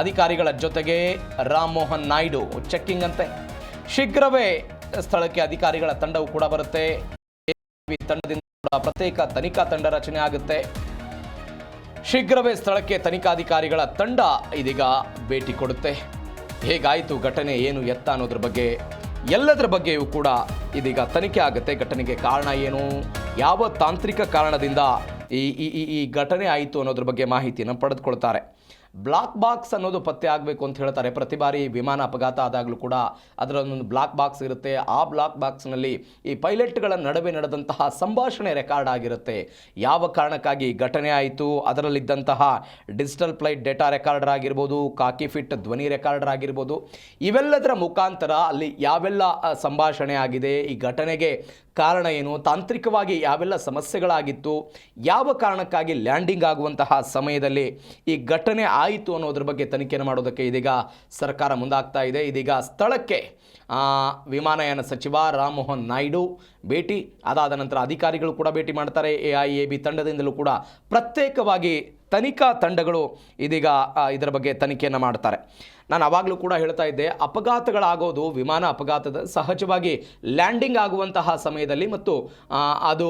ಅಧಿಕಾರಿಗಳ ಜೊತೆಗೆ ರಾಮ್ ಮೋಹನ್ ನಾಯ್ಡು ಚೆಕ್ಕಿಂಗ್ ಅಂತೆ. ಶೀಘ್ರವೇ ಸ್ಥಳಕ್ಕೆ ಅಧಿಕಾರಿಗಳ ತಂಡವು ಕೂಡ ಬರುತ್ತೆ. ತಂಡದಿಂದ ಕೂಡ ಪ್ರತ್ಯೇಕ ತನಿಖಾ ತಂಡ ರಚನೆ ಆಗುತ್ತೆ. ಶೀಘ್ರವೇ ಸ್ಥಳಕ್ಕೆ ತನಿಖಾಧಿಕಾರಿಗಳ ತಂಡ ಇದೀಗ ಭೇಟಿ ಕೊಡುತ್ತೆ. ಹೇಗಾಯಿತು ಘಟನೆ, ಏನು ಎತ್ತ ಅನ್ನೋದ್ರ ಬಗ್ಗೆ ಎಲ್ಲದರ ಬಗ್ಗೆಯೂ ಕೂಡ ಇದೀಗ ತನಿಖೆ ಆಗುತ್ತೆ. ಘಟನೆಗೆ ಕಾರಣ ಏನು, ಯಾವ ತಾಂತ್ರಿಕ ಕಾರಣದಿಂದ ಈ ಘಟನೆ ಆಯಿತು ಅನ್ನೋದ್ರ ಬಗ್ಗೆ ಮಾಹಿತಿಯನ್ನು ಪಡೆದುಕೊಳ್ತಾರೆ. ಬ್ಲಾಕ್ ಬಾಕ್ಸ್ ಅನ್ನೋದು ಪತ್ತೆ ಆಗಬೇಕು ಅಂತ ಹೇಳ್ತಾರೆ. ಪ್ರತಿ ಬಾರಿ ವಿಮಾನ ಅಪಘಾತ ಆದಾಗಲೂ ಕೂಡ ಅದರಲ್ಲೊಂದು ಬ್ಲಾಕ್ ಬಾಕ್ಸ್ ಇರುತ್ತೆ. ಆ ಬ್ಲಾಕ್ ಬಾಕ್ಸ್ನಲ್ಲಿ ಈ ಪೈಲಟ್ಗಳ ನಡುವೆ ನಡೆದಂತಹ ಸಂಭಾಷಣೆ ರೆಕಾರ್ಡ್ ಆಗಿರುತ್ತೆ. ಯಾವ ಕಾರಣಕ್ಕಾಗಿ ಘಟನೆ ಆಯಿತು, ಅದರಲ್ಲಿದ್ದಂತಹ ಡಿಜಿಟಲ್ ಫ್ಲೈಟ್ ಡೇಟಾ ರೆಕಾರ್ಡರ್ ಆಗಿರ್ಬೋದು, ಕಾಕಿ ಫಿಟ್ ಧ್ವನಿ ರೆಕಾರ್ಡರ್ ಆಗಿರ್ಬೋದು, ಇವೆಲ್ಲದರ ಮುಖಾಂತರ ಅಲ್ಲಿ ಯಾವೆಲ್ಲ ಸಂಭಾಷಣೆ ಆಗಿದೆ, ಈ ಘಟನೆಗೆ ಕಾರಣ ಏನು, ತಾಂತ್ರಿಕವಾಗಿ ಯಾವೆಲ್ಲ ಸಮಸ್ಯೆಗಳಾಗಿತ್ತು, ಯಾವ ಕಾರಣಕ್ಕಾಗಿ ಲ್ಯಾಂಡಿಂಗ್ ಆಗುವಂತಹ ಸಮಯದಲ್ಲಿ ಈ ಘಟನೆ ಆಯಿತು ಅನ್ನೋದ್ರ ಬಗ್ಗೆ ತನಿಖೆಯನ್ನು ಮಾಡೋದಕ್ಕೆ ಇದೀಗ ಸರ್ಕಾರ ಮುಂದಾಗ್ತಾ ಇದೆ. ಇದೀಗ ಸ್ಥಳಕ್ಕೆ ವಿಮಾನಯಾನ ಸಚಿವ ರಾಮ್ ಮೋಹನ್ ನಾಯ್ಡು ಭೇಟಿ, ಅದಾದ ನಂತರ ಅಧಿಕಾರಿಗಳು ಕೂಡ ಭೇಟಿ ಮಾಡ್ತಾರೆ. AIAB ತಂಡದಿಂದಲೂ ಕೂಡ ಪ್ರತ್ಯೇಕವಾಗಿ ತನಿಖಾ ತಂಡಗಳು ಇದೀಗ ಇದರ ಬಗ್ಗೆ ತನಿಖೆಯನ್ನು ಮಾಡ್ತಾರೆ. ನಾನು ಆವಾಗಲೂ ಕೂಡ ಹೇಳ್ತಾ ಇದ್ದೆ, ಅಪಘಾತಗಳಾಗೋದು ವಿಮಾನ ಅಪಘಾತದ ಸಹಜವಾಗಿ ಲ್ಯಾಂಡಿಂಗ್ ಆಗುವಂತಹ ಸಮಯದಲ್ಲಿ ಮತ್ತು ಅದು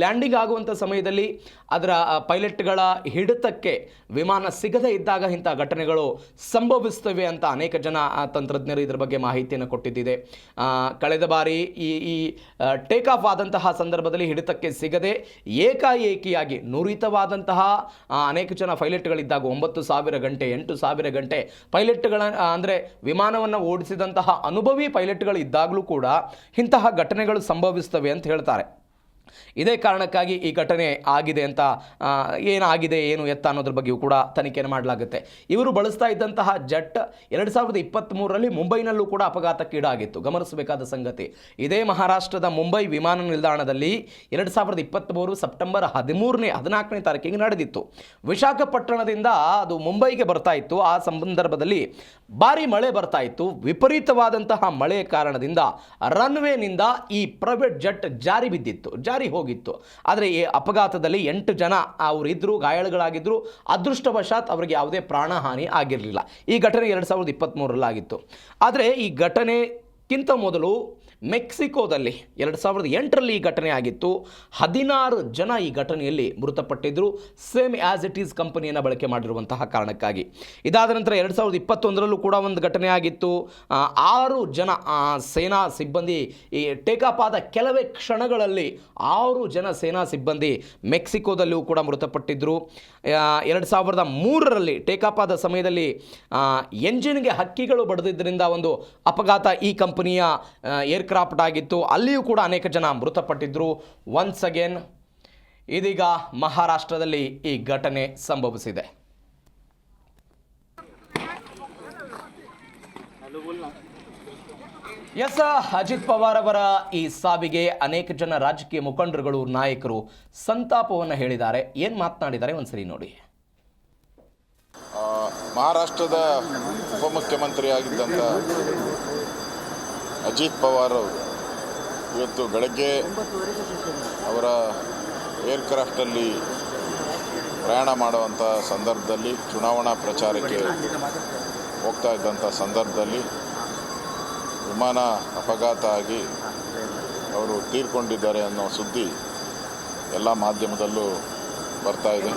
ಲ್ಯಾಂಡಿಂಗ್ ಆಗುವಂಥ ಸಮಯದಲ್ಲಿ ಅದರ ಪೈಲಟ್ಗಳ ಹಿಡಿತಕ್ಕೆ ವಿಮಾನ ಸಿಗದೇ ಇದ್ದಾಗ ಇಂಥ ಘಟನೆಗಳು ಸಂಭವಿಸ್ತವೆ ಅಂತ ಅನೇಕ ಜನ ತಂತ್ರಜ್ಞರು ಇದರ ಬಗ್ಗೆ ಮಾಹಿತಿಯನ್ನು ಕೊಟ್ಟಿದ್ದಿದೆ. ಕಳೆದ ಬಾರಿ ಈ ಟೇಕ್ ಆಫ್ ಆದಂತಹ ಸಂದರ್ಭದಲ್ಲಿ ಹಿಡಿತಕ್ಕೆ ಸಿಗದೆ ಏಕಾಏಕಿಯಾಗಿ ನುರಿತವಾದಂತಹ ಅನೇಕ ಜನ ಪೈಲಟ್ಗಳಿದ್ದಾಗ 9,000 ಗಂಟೆ 8,000 ಗಂಟೆ ಪೈಲಟ್ಗಳ ಅಂದರೆ ವಿಮಾನವನ್ನು ಓಡಿಸಿದಂತಹ ಅನುಭವಿ ಪೈಲಟ್ಗಳು ಇದ್ದಾಗಲೂ ಕೂಡ ಇಂತಹ ಘಟನೆಗಳು ಸಂಭವಿಸ್ತವೆ ಅಂತ ಹೇಳ್ತಾರೆ. ಇದೇ ಕಾರಣಕ್ಕಾಗಿ ಈ ಘಟನೆ ಆಗಿದೆ ಅಂತ ಏನಾಗಿದೆ ಏನು ಎತ್ತ ಅನ್ನೋದ್ರ ಬಗ್ಗೆಯೂ ಕೂಡ ತನಿಖೆಯನ್ನು ಮಾಡಲಾಗುತ್ತೆ. ಇವರು ಬಳಸ್ತಾ ಇದ್ದಂತಹ ಜೆಟ್ 2023ರಲ್ಲಿ ಮುಂಬೈನಲ್ಲೂ ಕೂಡ ಅಪಘಾತಕ್ಕೀಡಾಗಿತ್ತು. ಗಮನಿಸಬೇಕಾದ ಸಂಗತಿ, ಇದೇ ಮಹಾರಾಷ್ಟ್ರದ ಮುಂಬೈ ವಿಮಾನ ನಿಲ್ದಾಣದಲ್ಲಿ 2023 ಸೆಪ್ಟೆಂಬರ್ 14ನೇ ತಾರೀಕಿಗೆ ನಡೆದಿತ್ತು. ವಿಶಾಖಪಟ್ಟಣದಿಂದ ಅದು ಮುಂಬೈಗೆ ಬರ್ತಾ ಇತ್ತು. ಆ ಸಂದರ್ಭದಲ್ಲಿ ಭಾರಿ ಮಳೆ ಬರ್ತಾ ಇತ್ತು. ವಿಪರೀತವಾದಂತಹ ಮಳೆಯ ಕಾರಣದಿಂದ ರನ್ವೇನಿಂದ ಈ ಪ್ರೈವೇಟ್ ಜೆಟ್ ಜಾರಿ ಹೋಗಿತ್ತು. ಆದರೆ ಈ ಅಪಘಾತದಲ್ಲಿ 8 ಜನ ಅವರಿದ್ದರು, ಗಾಯಾಳುಗಳಾಗಿದ್ದರು. ಅದೃಷ್ಟವಶಾತ್ ಅವರಿಗೆ ಯಾವುದೇ ಪ್ರಾಣಹಾನಿ ಆಗಿರಲಿಲ್ಲ. ಈ ಘಟನೆ 2023ರಲ್ಲಿ ಆಗಿತ್ತು. ಆದರೆ ಈ ಘಟನೆಗಿಂತ ಮೊದಲು ಮೆಕ್ಸಿಕೋದಲ್ಲಿ 2008ರಲ್ಲಿ ಈ ಘಟನೆ ಆಗಿತ್ತು. 16 ಜನ ಈ ಘಟನೆಯಲ್ಲಿ ಮೃತಪಟ್ಟಿದ್ದರು, ಸೇಮ್ ಆ್ಯಸ್ ಇಟ್ ಈಸ್ ಕಂಪನಿಯನ್ನು ಬಳಕೆ ಮಾಡಿರುವಂತಹ ಕಾರಣಕ್ಕಾಗಿ. ಇದಾದ ನಂತರ 2021ರಲ್ಲೂ ಕೂಡ ಒಂದು ಘಟನೆ ಆಗಿತ್ತು. 6 ಜನ ಸೇನಾ ಸಿಬ್ಬಂದಿ ಈ ಟೇಕಾಫ್ ಆದ ಕೆಲವೇ ಕ್ಷಣಗಳಲ್ಲಿ 6 ಜನ ಸೇನಾ ಸಿಬ್ಬಂದಿ ಮೆಕ್ಸಿಕೋದಲ್ಲೂ ಕೂಡ ಮೃತಪಟ್ಟಿದ್ದರು. 2003ರಲ್ಲಿ ಟೇಕಾಫ್ ಆದ ಸಮಯದಲ್ಲಿ ಎಂಜಿನ್ಗೆ ಹಕ್ಕಿಗಳು ಬಡಿದಿದ್ದರಿಂದ ಒಂದು ಅಪಘಾತ ಈ ಕಂಪನಿಯ ಏರ್ಕ್ರಾಫ್ಟ್ ಆಗಿತ್ತು. ಅಲ್ಲಿಯೂ ಕೂಡ ಅನೇಕ ಜನ ಮೃತಪಟ್ಟಿದ್ದರು. ಒನ್ಸ್ ಅಗೇನ್ ಇದೀಗ ಮಹಾರಾಷ್ಟ್ರದಲ್ಲಿ ಈ ಘಟನೆ ಸಂಭವಿಸಿದೆ. ಎಸ್, ಅಜಿತ್ ಪವಾರ್ ಅವರ ಈ ಸಾವಿಗೆ ಅನೇಕ ಜನ ರಾಜಕೀಯ ಮುಖಂಡರುಗಳು, ನಾಯಕರು ಸಂತಾಪವನ್ನು ಹೇಳಿದ್ದಾರೆ. ಏನು ಮಾತನಾಡಿದ್ದಾರೆ ಒಂದ್ಸರಿ ನೋಡಿ. ಮಹಾರಾಷ್ಟ್ರದ ಉಪಮುಖ್ಯಮಂತ್ರಿಯಾಗಿದ್ದಂಥ ಅಜಿತ್ ಪವಾರ್ ಅವರು ಇವತ್ತು ಬೆಳಗ್ಗೆ ಅವರ ಏರ್ಕ್ರಾಫ್ಟಲ್ಲಿ ಪ್ರಯಾಣ ಮಾಡುವಂಥ ಸಂದರ್ಭದಲ್ಲಿ, ಚುನಾವಣಾ ಪ್ರಚಾರಕ್ಕೆ ಹೋಗ್ತಾ ಇದ್ದಂಥ ಸಂದರ್ಭದಲ್ಲಿ ವಿಮಾನ ಅಪಘಾತ ಆಗಿ ಅವರು ತೀರ್ಕೊಂಡಿದ್ದಾರೆ ಅನ್ನೋ ಸುದ್ದಿ ಎಲ್ಲ ಮಾಧ್ಯಮದಲ್ಲೂ ಬರ್ತಾ ಇದೆ.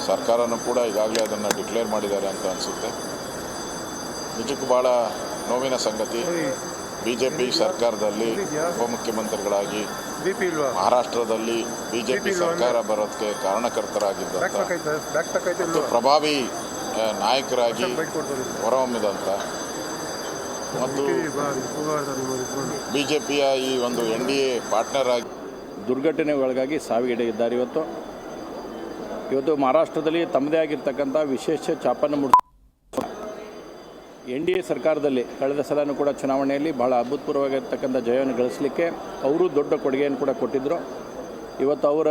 ಸರ್ಕಾರನೂ ಕೂಡ ಈಗಾಗಲೇ ಅದನ್ನು ಡಿಕ್ಲೇರ್ ಮಾಡಿದ್ದಾರೆ ಅಂತ ಅನಿಸುತ್ತೆ. ನಿಜಕ್ಕೂ ಭಾಳ ನೋವಿನ ಸಂಗತಿ. BJP ಸರ್ಕಾರದಲ್ಲಿ ಉಪಮುಖ್ಯಮಂತ್ರಿಗಳಾಗಿ ಮಹಾರಾಷ್ಟ್ರದಲ್ಲಿ BJP ಸರ್ಕಾರ ಬರೋದಕ್ಕೆ ಕಾರಣಕರ್ತರಾಗಿದ್ದಂಥ ಮತ್ತು ಪ್ರಭಾವಿ ನಾಯಕರಾಗಿ ಹೊರಹೊಮ್ಮಿದಂಥ ಮತ್ತು BJPಯ ಈ ಒಂದು NDA ಪಾರ್ಟ್ನರ್ ಆಗಿ ದುರ್ಘಟನೆ ಒಳಗಾಗಿ ಸಾವಿಗೀಡಾಗಿದ್ದಾರೆ. ಇವತ್ತು ಮಹಾರಾಷ್ಟ್ರದಲ್ಲಿ ತಮ್ಮದೇ ಆಗಿರ್ತಕ್ಕಂಥ ವಿಶೇಷ ಛಾಪನ್ನು ಮೂಡಿಸ NDA ಸರ್ಕಾರದಲ್ಲಿ ಕಳೆದ ಸಲನೂ ಕೂಡ ಚುನಾವಣೆಯಲ್ಲಿ ಬಹಳ ಅಭೂತಪೂರ್ವವಾಗಿರ್ತಕ್ಕಂಥ ಜಯವನ್ನು ಗಳಿಸಲಿಕ್ಕೆ ಅವರು ದೊಡ್ಡ ಕೊಡುಗೆಯನ್ನು ಕೂಡ ಕೊಟ್ಟಿದ್ದರು. ಇವತ್ತು ಅವರ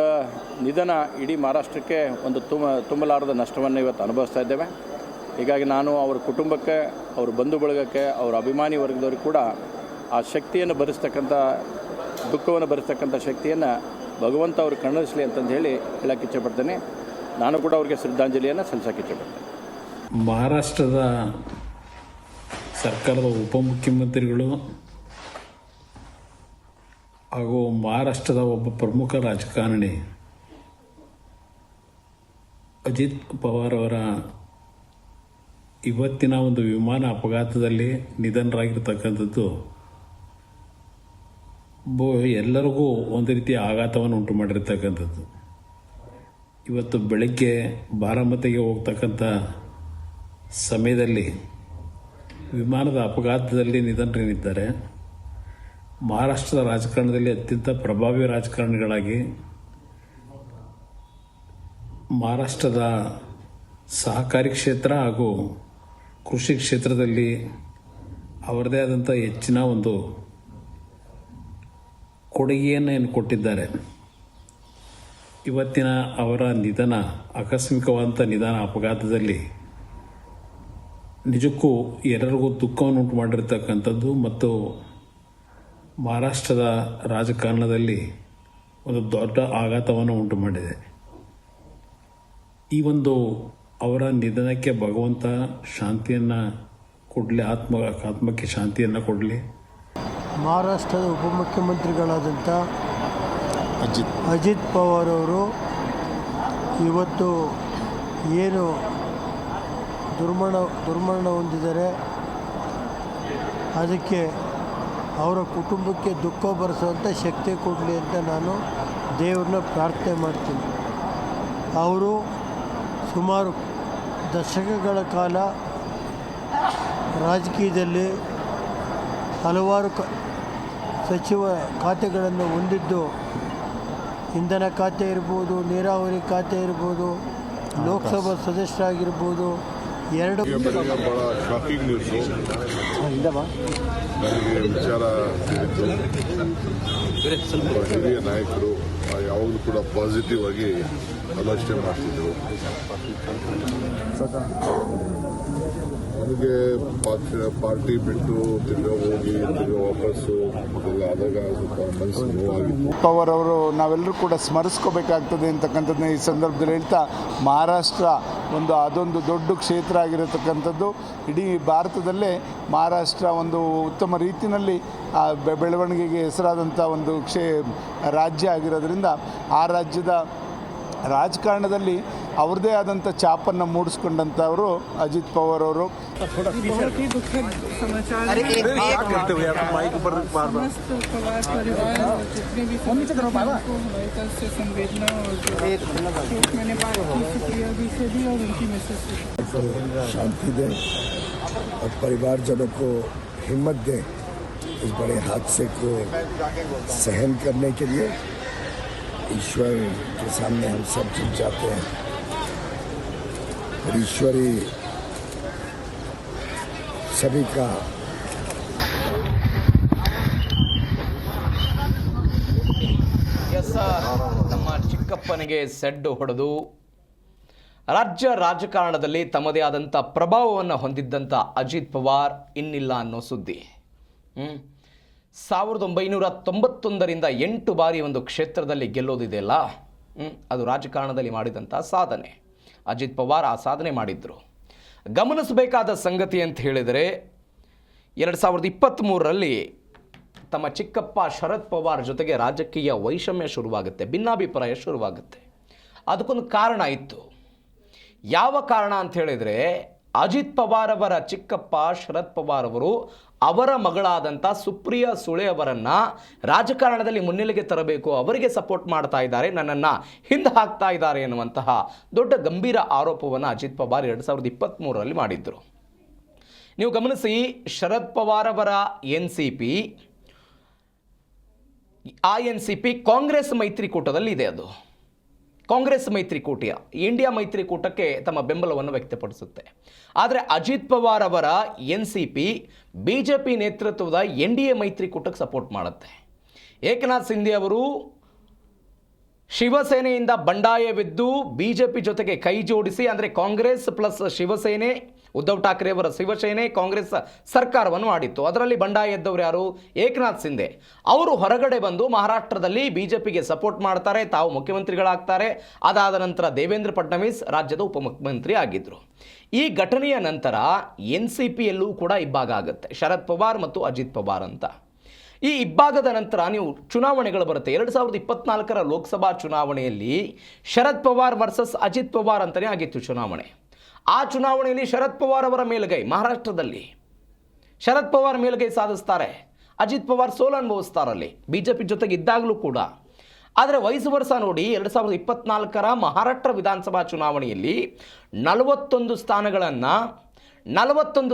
ನಿಧನ ಇಡೀ ಮಹಾರಾಷ್ಟ್ರಕ್ಕೆ ಒಂದು ತುಂಬಲಾರದ ನಷ್ಟವನ್ನು ಇವತ್ತು ಅನುಭವಿಸ್ತಾ ಇದ್ದೇವೆ. ಹೀಗಾಗಿ ನಾನು ಅವರ ಕುಟುಂಬಕ್ಕೆ, ಅವರ ಬಂಧು ಬಳಗಕ್ಕೆ, ಅವರ ಅಭಿಮಾನಿ ವರ್ಗದವ್ರಿಗೆ ಕೂಡ ಆ ಶಕ್ತಿಯನ್ನು ಭರಿಸ್ತಕ್ಕಂಥ, ದುಃಖವನ್ನು ಭರಿಸ್ತಕ್ಕಂಥ ಶಕ್ತಿಯನ್ನು ಭಗವಂತ ಅವರು ಕಣ್ಣರಿಸಲಿ ಅಂತಂದು ಹೇಳಕ್ಕೆ ಇಚ್ಛೆಪಡ್ತೇನೆ. ನಾನು ಕೂಡ ಅವರಿಗೆ ಶ್ರದ್ಧಾಂಜಲಿಯನ್ನು ಸಲ್ಲಿಸೋಕೆ ಇಚ್ಛೆಪಡ್ತೇನೆ. ಮಹಾರಾಷ್ಟ್ರದ ಸರ್ಕಾರದ ಉಪಮುಖ್ಯಮಂತ್ರಿಗಳು ಹಾಗೂ ಮಹಾರಾಷ್ಟ್ರದ ಒಬ್ಬ ಪ್ರಮುಖ ರಾಜಕಾರಣಿ ಅಜಿತ್ ಪವಾರ್ ಅವರ ಇವತ್ತಿನ ಒಂದು ವಿಮಾನ ಅಪಘಾತದಲ್ಲಿ ನಿಧನರಾಗಿರ್ತಕ್ಕಂಥದ್ದು ಎಲ್ಲರಿಗೂ ಒಂದು ರೀತಿಯ ಆಘಾತವನ್ನು ಉಂಟು ಮಾಡಿರ್ತಕ್ಕಂಥದ್ದು. ಇವತ್ತು ಬೆಳಗ್ಗೆ ಬಾರಾಮತಿಗೆ ಹೋಗ್ತಕ್ಕಂಥ ಸಮಯದಲ್ಲಿ ವಿಮಾನದ ಅಪಘಾತದಲ್ಲಿ ನಿಧನರಾಗಿದ್ದಾರೆ. ಮಹಾರಾಷ್ಟ್ರದ ರಾಜಕಾರಣದಲ್ಲಿ ಅತ್ಯಂತ ಪ್ರಭಾವಿ ರಾಜಕಾರಣಿಗಳಾಗಿ ಮಹಾರಾಷ್ಟ್ರದ ಸಹಕಾರಿ ಕ್ಷೇತ್ರ ಹಾಗೂ ಕೃಷಿ ಕ್ಷೇತ್ರದಲ್ಲಿ ಅವರದೇ ಆದಂಥ ಹೆಚ್ಚಿನ ಒಂದು ಕೊಡುಗೆಯನ್ನು ಕೊಟ್ಟಿದ್ದಾರೆ. ಇವತ್ತಿನ ಅವರ ನಿಧನ, ಆಕಸ್ಮಿಕವಾದಂಥ ನಿಧನ ಅಪಘಾತದಲ್ಲಿ ನಿಜಕ್ಕೂ ಎಲ್ಲರಿಗೂ ದುಃಖವನ್ನು ಉಂಟು ಮಾಡಿರ್ತಕ್ಕಂಥದ್ದು ಮತ್ತು ಮಹಾರಾಷ್ಟ್ರದ ರಾಜಕಾರಣದಲ್ಲಿ ಒಂದು ದೊಡ್ಡ ಆಘಾತವನ್ನು ಉಂಟು ಮಾಡಿದೆ. ಈ ಒಂದು ಅವರ ನಿಧನಕ್ಕೆ ಭಗವಂತ ಶಾಂತಿಯನ್ನು ಕೊಡಲಿ, ಆತ್ಮಕ್ಕೆ ಶಾಂತಿಯನ್ನು ಕೊಡಲಿ. ಮಹಾರಾಷ್ಟ್ರದ ಉಪಮುಖ್ಯಮಂತ್ರಿಗಳಾದಂಥ ಅಜಿತ್ ಪವಾರ್ ಅವರು ಇವತ್ತು ಏನು ದುರ್ಮರಣ ಹೊಂದಿದ್ದಾರೆ, ಅದಕ್ಕೆ ಅವರ ಕುಟುಂಬಕ್ಕೆ ದುಃಖ ಭರಿಸುವಂಥ ಶಕ್ತಿ ಕೊಡಲಿ ಅಂತ ನಾನು ದೇವ್ರನ್ನ ಪ್ರಾರ್ಥನೆ ಮಾಡ್ತೀನಿ. ಅವರು ಸುಮಾರು ದಶಕಗಳ ಕಾಲ ರಾಜಕೀಯದಲ್ಲಿ ಹಲವಾರು ಸಚಿವ ಖಾತೆಗಳನ್ನು ಹೊಂದಿದ್ದು, ಇಂಧನ ಖಾತೆ ಇರ್ಬೋದು, ನೀರಾವರಿ ಖಾತೆ ಇರ್ಬೋದು, ಲೋಕಸಭಾ ಸದಸ್ಯರಾಗಿರ್ಬೋದು. ಭಾಳ ಶಾಕಿಂಗ್ ನ್ಯೂಸು. ನನಗೆ ವಿಚಾರ ತಿಳಿತು. ಹಿರಿಯ ನಾಯಕರು ಯಾವಾಗಲೂ ಕೂಡ ಪಾಸಿಟಿವ್ ಆಗಿ ಆಲೋಚನೆ ಮಾಡ್ತಿದ್ರು. ನನಗೆ ಪಾರ್ಟಿ ಬಿಟ್ಟು ತಿರ್ಗಾ ಹೋಗಿ ತಿರ್ಗಾ ವಾಪಸ್ಸು ಎಲ್ಲ ಆದಾಗ ಸ್ವಲ್ಪ ಮನಸ್ಸು ನೋವಾಗಿತ್ತು. ಪವಾರ್ ಅವರು ನಾವೆಲ್ಲರೂ ಕೂಡ ಸ್ಮರಿಸ್ಕೋಬೇಕಾಗ್ತದೆ ಅಂತಕ್ಕಂಥದ್ದನ್ನ ಈ ಸಂದರ್ಭದಲ್ಲಿ ಹೇಳ್ತಾ, ಮಹಾರಾಷ್ಟ್ರ ಅದೊಂದು ದೊಡ್ಡ ಕ್ಷೇತ್ರ ಆಗಿರತಕ್ಕಂಥದ್ದು. ಇಡೀ ಭಾರತದಲ್ಲೇ ಮಹಾರಾಷ್ಟ್ರ ಒಂದು ಉತ್ತಮ ರೀತಿಯಲ್ಲಿ ಬೆಳವಣಿಗೆಗೆ ಹೆಸರಾದಂಥ ಒಂದು ರಾಜ್ಯ ಆಗಿರೋದ್ರಿಂದ ಆ ರಾಜ್ಯದ ರಾಜಕಾರಣದಲ್ಲಿ ಅವ್ರದ್ದೇ ಆದಂಥ ಛಾಪನ್ನು ಮೂಡಿಸ್ಕೊಂಡಂಥವರು ಅಜಿತ್ ಪವಾರ್ ಅವರು. बहुत ही दुखद समाचार है। समस्त पवार परिवार और जितने भी को हमारी तरफ से संवेदना और मैंने बात की सुप्रिया जी से भी और उनकी मैसेज से शांति दें और परिवारजनों को हिम्मत दें इस बड़े हादसे को सहन करने के लिए। ईश्वर के सामने हम सब झुक जाते हैं और ईश्वरी सभी का ನಮ್ಮ ಚಿಕ್ಕಪ್ಪನಿಗೆ ಸೆಡ್ಡು ಹೊಡೆದು ರಾಜ್ಯ ರಾಜಕಾರಣದಲ್ಲಿ ತಮ್ಮದೇ ಆದಂಥ ಪ್ರಭಾವವನ್ನು ಹೊಂದಿದ್ದಂಥ ಅಜಿತ್ ಪವಾರ್ ಇನ್ನಿಲ್ಲ ಅನ್ನೋ ಸುದ್ದಿ. 1991ರಿಂದ 8 ಬಾರಿ ಒಂದು ಕ್ಷೇತ್ರದಲ್ಲಿ ಗೆಲ್ಲೋದಿದೆಯಲ್ಲ, ಅದು ರಾಜಕಾರಣದಲ್ಲಿ ಮಾಡಿದಂಥ ಸಾಧನೆ. ಅಜಿತ್ ಪವಾರ್ ಆ ಸಾಧನೆ ಮಾಡಿದ್ರು. ಗಮನಿಸಬೇಕಾದ ಸಂಗತಿ ಅಂತ ಹೇಳಿದರೆ 2023ರಲ್ಲಿ ತಮ್ಮ ಚಿಕ್ಕಪ್ಪ ಶರದ್ ಪವಾರ್ ಜೊತೆಗೆ ರಾಜಕೀಯ ವೈಷಮ್ಯ ಶುರುವಾಗುತ್ತೆ, ಭಿನ್ನಾಭಿಪ್ರಾಯ ಶುರುವಾಗುತ್ತೆ. ಅದಕ್ಕೊಂದು ಕಾರಣ ಇತ್ತು. ಯಾವ ಕಾರಣ ಅಂತ ಹೇಳಿದರೆ, ಅಜಿತ್ ಪವಾರ್ ಅವರ ಚಿಕ್ಕಪ್ಪ ಶರದ್ ಪವಾರ್ ಅವರು ಅವರ ಮಗಳಾದಂಥ ಸುಪ್ರಿಯಾ ಸುಳೆ ಅವರನ್ನು ರಾಜಕಾರಣದಲ್ಲಿ ಮುನ್ನೆಲೆಗೆ ತರಬೇಕು, ಅವರಿಗೆ ಸಪೋರ್ಟ್ ಮಾಡ್ತಾ ಇದ್ದಾರೆ, ನನ್ನನ್ನು ಹಿಂದೆ ಹಾಕ್ತಾ ಇದ್ದಾರೆ ಎನ್ನುವಂತಹ ದೊಡ್ಡ ಗಂಭೀರ ಆರೋಪವನ್ನು ಅಜಿತ್ ಪವಾರ್ 2023ರಲ್ಲಿ ಮಾಡಿದ್ದರು. ನೀವು ಗಮನಿಸಿ, ಶರದ್ ಪವಾರ್ ಅವರ NCP, ಆ NCP ಕಾಂಗ್ರೆಸ್ ಮೈತ್ರಿಕೂಟದಲ್ಲಿ ಇದೆ. ಅದು ಕಾಂಗ್ರೆಸ್ ಮೈತ್ರಿಕೂಟ, ಇಂಡಿಯಾ ಮೈತ್ರಿಕೂಟಕ್ಕೆ ತಮ್ಮ ಬೆಂಬಲವನ್ನು ವ್ಯಕ್ತಪಡಿಸುತ್ತೆ. ಆದರೆ ಅಜಿತ್ ಪವಾರ್ ಅವರ NCP BJP ನೇತೃತ್ವದ NDA ಮೈತ್ರಿಕೂಟಕ್ಕೆ ಸಪೋರ್ಟ್ ಮಾಡುತ್ತೆ. ಏಕನಾಥ್ ಶಿಂದೆ ಅವರು ಶಿವಸೇನೆಯಿಂದ ಬಂಡಾಯವಿದ್ದು BJP ಜೊತೆಗೆ ಕೈ ಜೋಡಿಸಿ, ಅಂದರೆ ಕಾಂಗ್ರೆಸ್ ಪ್ಲಸ್ ಶಿವಸೇನೆ, ಉದ್ಧವ್ ಠಾಕ್ರೆ ಅವರ ಶಿವಸೇನೆ ಕಾಂಗ್ರೆಸ್ ಸರ್ಕಾರವನ್ನು ಮಾಡಿತ್ತು. ಅದರಲ್ಲಿ ಬಂಡಾಯ ಎದ್ದವರು ಯಾರು? ಏಕನಾಥ್ ಶಿಂದೆ. ಅವರು ಹೊರಗಡೆ ಬಂದು ಮಹಾರಾಷ್ಟ್ರದಲ್ಲಿ BJPಗೆ ಸಪೋರ್ಟ್ ಮಾಡ್ತಾರೆ, ತಾವು ಮುಖ್ಯಮಂತ್ರಿಗಳಾಗ್ತಾರೆ. ಅದಾದ ನಂತರ ದೇವೇಂದ್ರ ಫಡ್ನವೀಸ್ ರಾಜ್ಯದ ಉಪಮುಖ್ಯಮಂತ್ರಿ ಆಗಿದ್ದರು. ಈ ಘಟನೆಯ ನಂತರ NCPಯಲ್ಲೂ ಕೂಡ ಇಬ್ಬಾಗ ಆಗುತ್ತೆ, ಶರದ್ ಪವಾರ್ ಮತ್ತು ಅಜಿತ್ ಪವಾರ್ ಅಂತ. ಈ ಇಬ್ಬಾಗದ ನಂತರ ನೀವು ಚುನಾವಣೆಗಳು ಬರುತ್ತೆ. 2024ರ ಲೋಕಸಭಾ ಚುನಾವಣೆಯಲ್ಲಿ ಶರದ್ ಪವಾರ್ ವರ್ಸಸ್ ಅಜಿತ್ ಪವಾರ್ ಅಂತಲೇ ಆಗಿತ್ತು ಚುನಾವಣೆ. ಆ ಚುನಾವಣೆಯಲ್ಲಿ ಶರದ್ ಪವಾರ್ ಅವರ ಮೇಲುಗೈ, ಮಹಾರಾಷ್ಟ್ರದಲ್ಲಿ ಶರದ್ ಪವಾರ್ ಮೇಲುಗೈ ಸಾಧಿಸ್ತಾರೆ, ಅಜಿತ್ ಪವಾರ್ ಸೋಲು ಅನುಭವಿಸ್ತಾರಲ್ಲಿ BJP ಜೊತೆಗೆ ಇದ್ದಾಗಲೂ ಕೂಡ. ಆದರೆ ವಯಸ್ಸು ವರ್ಷ ನೋಡಿ, 2024ರ ಮಹಾರಾಷ್ಟ್ರ ವಿಧಾನಸಭಾ ಚುನಾವಣೆಯಲ್ಲಿ 41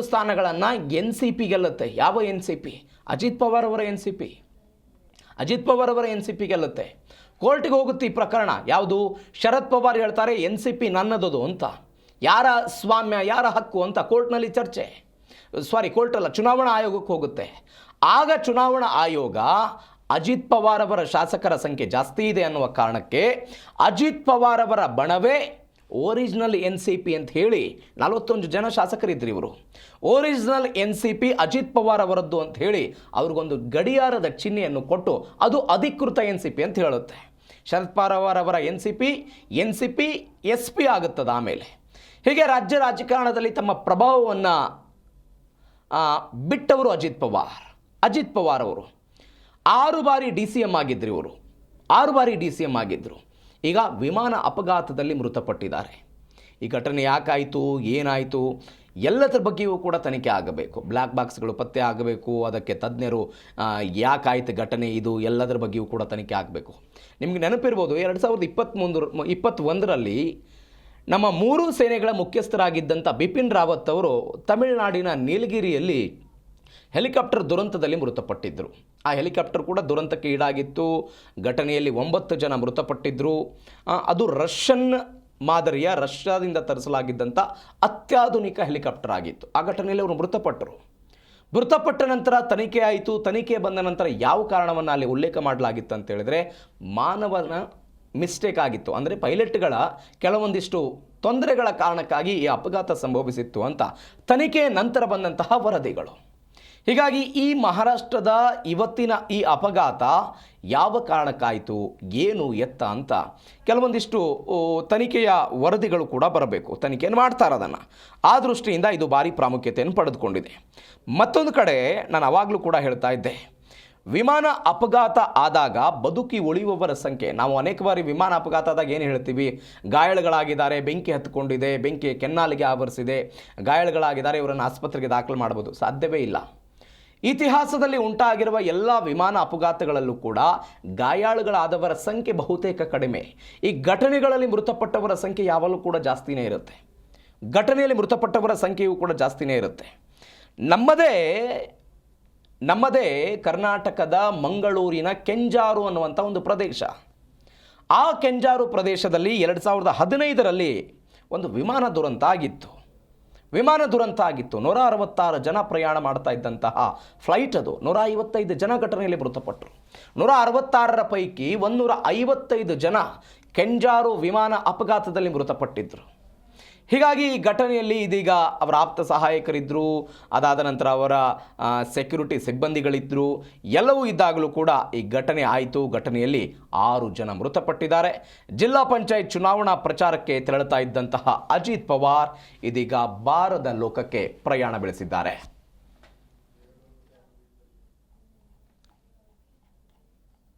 ಸ್ಥಾನಗಳನ್ನು NCP ಗೆಲ್ಲುತ್ತೆ. ಯಾವ NCP? ಅಜಿತ್ ಪವಾರ್ ಅವರ NCP. ಅಜಿತ್ ಪವಾರ್ ಅವರ NCP ಗೆಲ್ಲುತ್ತೆ. ಕೋರ್ಟಿಗೆ ಹೋಗುತ್ತೆ ಈ ಪ್ರಕರಣ. ಯಾವುದು? ಶರದ್ ಪವಾರ್ ಹೇಳ್ತಾರೆ NCP ನನ್ನದು ಅಂತ. ಯಾರ ಸ್ವಾಮ್ಯ, ಯಾರ ಹಕ್ಕು ಅಂತ ಕೋರ್ಟ್ನಲ್ಲಿ ಚರ್ಚೆ. ಕೋರ್ಟ್ ಅಲ್ಲ, ಚುನಾವಣಾ ಆಯೋಗಕ್ಕೆ ಹೋಗುತ್ತೆ. ಆಗ ಚುನಾವಣಾ ಆಯೋಗ ಅಜಿತ್ ಪವಾರ್ ಅವರ ಶಾಸಕರ ಸಂಖ್ಯೆ ಜಾಸ್ತಿ ಇದೆ ಅನ್ನುವ ಕಾರಣಕ್ಕೆ ಅಜಿತ್ ಪವಾರ್ ಅವರ ಬಣವೇ ಒರಿಜಿನಲ್ NCP ಅಂತ ಹೇಳಿ 41 ಜನ ಶಾಸಕರಿದ್ರು. ಇವರು ಒರಿಜಿನಲ್ NCP ಅಜಿತ್ ಪವಾರ್ ಅವರದ್ದು ಅಂತ ಹೇಳಿ ಅವ್ರಿಗೊಂದು ಗಡಿಯಾರದ ಚಿಹ್ನೆಯನ್ನು ಕೊಟ್ಟು ಅದು ಅಧಿಕೃತ NCP ಅಂತ ಹೇಳುತ್ತೆ. ಶರದ್ ಪವಾರ್ ಅವರ N C P S P ಆಗುತ್ತದೆ ಆಮೇಲೆ. ಹೀಗೆ ರಾಜ್ಯ ರಾಜಕಾರಣದಲ್ಲಿ ತಮ್ಮ ಪ್ರಭಾವವನ್ನು ಬಿಟ್ಟವರು ಅಜಿತ್ ಪವಾರ್ ಅವರು 6 ಬಾರಿ DCM ಆಗಿದ್ದರು. ಇವರು 6 ಬಾರಿ DCM ಆಗಿದ್ದರು. ಈಗ ವಿಮಾನ ಅಪಘಾತದಲ್ಲಿ ಮೃತಪಟ್ಟಿದ್ದಾರೆ. ಈ ಘಟನೆ ಯಾಕಾಯಿತು, ಏನಾಯಿತು, ಎಲ್ಲದರ ಬಗ್ಗೆಯೂ ಕೂಡ ತನಿಖೆ ಆಗಬೇಕು. ಬ್ಲ್ಯಾಕ್ ಬಾಕ್ಸ್ಗಳು ಪತ್ತೆ ಆಗಬೇಕು, ಅದಕ್ಕೆ ತಜ್ಞರು ಯಾಕಾಯಿತು ಘಟನೆ ಇದು ಎಲ್ಲದರ ಬಗ್ಗೆಯೂ ಕೂಡ ತನಿಖೆ ಆಗಬೇಕು. ನಿಮಗೆ ನೆನಪಿರ್ಬೋದು 2021ರಲ್ಲಿ ನಮ್ಮ 3 ಸೇನೆಗಳ ಮುಖ್ಯಸ್ಥರಾಗಿದ್ದಂಥ ಬಿಪಿನ್ ರಾವತ್ ಅವರು ತಮಿಳುನಾಡಿನ ನೀಲಗಿರಿಯಲ್ಲಿ ಹೆಲಿಕಾಪ್ಟರ್ ದುರಂತದಲ್ಲಿ ಮೃತಪಟ್ಟಿದ್ದರು. ಆ ಹೆಲಿಕಾಪ್ಟರ್ ಕೂಡ ದುರಂತಕ್ಕೆ ಈಡಾಗಿತ್ತು. ಘಟನೆಯಲ್ಲಿ 9 ಜನ ಮೃತಪಟ್ಟಿದ್ದರು. ಅದು ರಷ್ಯಾದಿಂದ ತರಿಸಲಾಗಿದ್ದಂಥ ಅತ್ಯಾಧುನಿಕ ಹೆಲಿಕಾಪ್ಟರ್ ಆಗಿತ್ತು. ಆ ಘಟನೆಯಲ್ಲಿ ಅವರು ಮೃತಪಟ್ಟ ನಂತರ ತನಿಖೆ ಆಯಿತು. ತನಿಖೆ ಬಂದ ನಂತರ ಯಾವ ಕಾರಣವನ್ನು ಅಲ್ಲಿ ಉಲ್ಲೇಖ ಮಾಡಲಾಗಿತ್ತು ಅಂತ ಹೇಳಿದ್ರೆ ಮಾನವನ ಮಿಸ್ಟೇಕ್ ಆಗಿತ್ತು. ಅಂದರೆ ಪೈಲಟ್ಗಳ ಕೆಲವೊಂದಿಷ್ಟು ತೊಂದರೆಗಳ ಕಾರಣಕ್ಕಾಗಿ ಈ ಅಪಘಾತ ಸಂಭವಿಸಿತ್ತು ಅಂತ ತನಿಖೆ ನಂತರ ಬಂದಂತಹ ವರದಿಗಳು. ಹೀಗಾಗಿ ಈ ಮಹಾರಾಷ್ಟ್ರದ ಇವತ್ತಿನ ಈ ಅಪಘಾತ ಯಾವ ಕಾರಣಕ್ಕಾಯಿತು, ಏನು ಎತ್ತ ಅಂತ ಕೆಲವೊಂದಿಷ್ಟು ತನಿಖೆಯ ವರದಿಗಳು ಕೂಡ ಬರಬೇಕು. ತನಿಖೆಯನ್ನು ಮಾಡ್ತಾರೆ ಅದನ್ನು. ಆ ದೃಷ್ಟಿಯಿಂದ ಇದು ಭಾರಿ ಪ್ರಾಮುಖ್ಯತೆಯನ್ನು ಪಡೆದುಕೊಂಡಿದೆ. ಮತ್ತೊಂದು ಕಡೆ ನಾನು ಆವಾಗಲೂ ಕೂಡ ಹೇಳ್ತಾ ಇದ್ದೆ, ವಿಮಾನ ಅಪಘಾತ ಆದಾಗ ಬದುಕಿ ಉಳಿಯುವವರ ಸಂಖ್ಯೆ, ನಾವು ಅನೇಕ ಬಾರಿ ವಿಮಾನ ಅಪಘಾತ ಆದಾಗ ಏನು ಹೇಳ್ತೀವಿ, ಗಾಯಾಳುಗಳಾಗಿದ್ದಾರೆ, ಬೆಂಕಿ ಹತ್ತಿಕೊಂಡಿದೆ, ಬೆಂಕಿ ಕೆನ್ನಾಲಿಗೆ ಆವರಿಸಿದೆ, ಗಾಯಾಳುಗಳಾಗಿದ್ದಾರೆ, ಇವರನ್ನು ಆಸ್ಪತ್ರೆಗೆ ದಾಖಲು ಮಾಡಬಹುದು. ಸಾಧ್ಯವೇ ಇಲ್ಲ. ಇತಿಹಾಸದಲ್ಲಿ ಉಂಟಾಗಿರುವ ಎಲ್ಲ ವಿಮಾನ ಅಪಘಾತಗಳಲ್ಲೂ ಕೂಡ ಗಾಯಾಳುಗಳಾದವರ ಸಂಖ್ಯೆ ಬಹುತೇಕ ಕಡಿಮೆ. ಈ ಘಟನೆಗಳಲ್ಲಿ ಮೃತಪಟ್ಟವರ ಸಂಖ್ಯೆ ಯಾವಾಗಲೂ ಕೂಡ ಜಾಸ್ತಿನೇ ಇರುತ್ತೆ. ಘಟನೆಯಲ್ಲಿ ಮೃತಪಟ್ಟವರ ಸಂಖ್ಯೆಯೂ ಕೂಡ ಜಾಸ್ತಿನೇ ಇರುತ್ತೆ. ನಮ್ಮದೇ ಕರ್ನಾಟಕದ ಮಂಗಳೂರಿನ ಕೆಂಜಾರು ಅನ್ನುವಂಥ ಒಂದು ಪ್ರದೇಶ. ಆ ಕೆಂಜಾರು ಪ್ರದೇಶದಲ್ಲಿ 2015ರಲ್ಲಿ ಒಂದು ವಿಮಾನ ದುರಂತ ಆಗಿತ್ತು. 166 ಜನ ಪ್ರಯಾಣ ಮಾಡ್ತಾ ಇದ್ದಂತಹ ಫ್ಲೈಟ್ ಅದು. 155 ಜನ ಘಟನೆಯಲ್ಲಿ ಮೃತಪಟ್ಟರು. 166ರ ಪೈಕಿ 155 ಜನ ಕೆಂಜಾರು ವಿಮಾನ ಅಪಘಾತದಲ್ಲಿ ಮೃತಪಟ್ಟಿದ್ದರು. ಹೀಗಾಗಿ ಈ ಘಟನೆಯಲ್ಲಿ ಇದೀಗ ಅವರ ಆಪ್ತ ಸಹಾಯಕರಿದ್ದರು, ಅದಾದ ನಂತರ ಅವರ ಸೆಕ್ಯೂರಿಟಿ ಸಿಬ್ಬಂದಿಗಳಿದ್ದರು, ಎಲ್ಲವೂ ಇದ್ದಾಗಲೂ ಕೂಡ ಈ ಘಟನೆ ಆಯಿತು. ಘಟನೆಯಲ್ಲಿ 6 ಜನ ಮೃತಪಟ್ಟಿದ್ದಾರೆ. ಜಿಲ್ಲಾ ಪಂಚಾಯತ್ ಚುನಾವಣಾ ಪ್ರಚಾರಕ್ಕೆ ತೆರಳುತ್ತಾ ಇದ್ದಂತಹ ಅಜಿತ್ ಪವಾರ್ ಇದೀಗ ಬಾರದ ಲೋಕಕ್ಕೆ ಪ್ರಯಾಣ ಬೆಳೆಸಿದ್ದಾರೆ.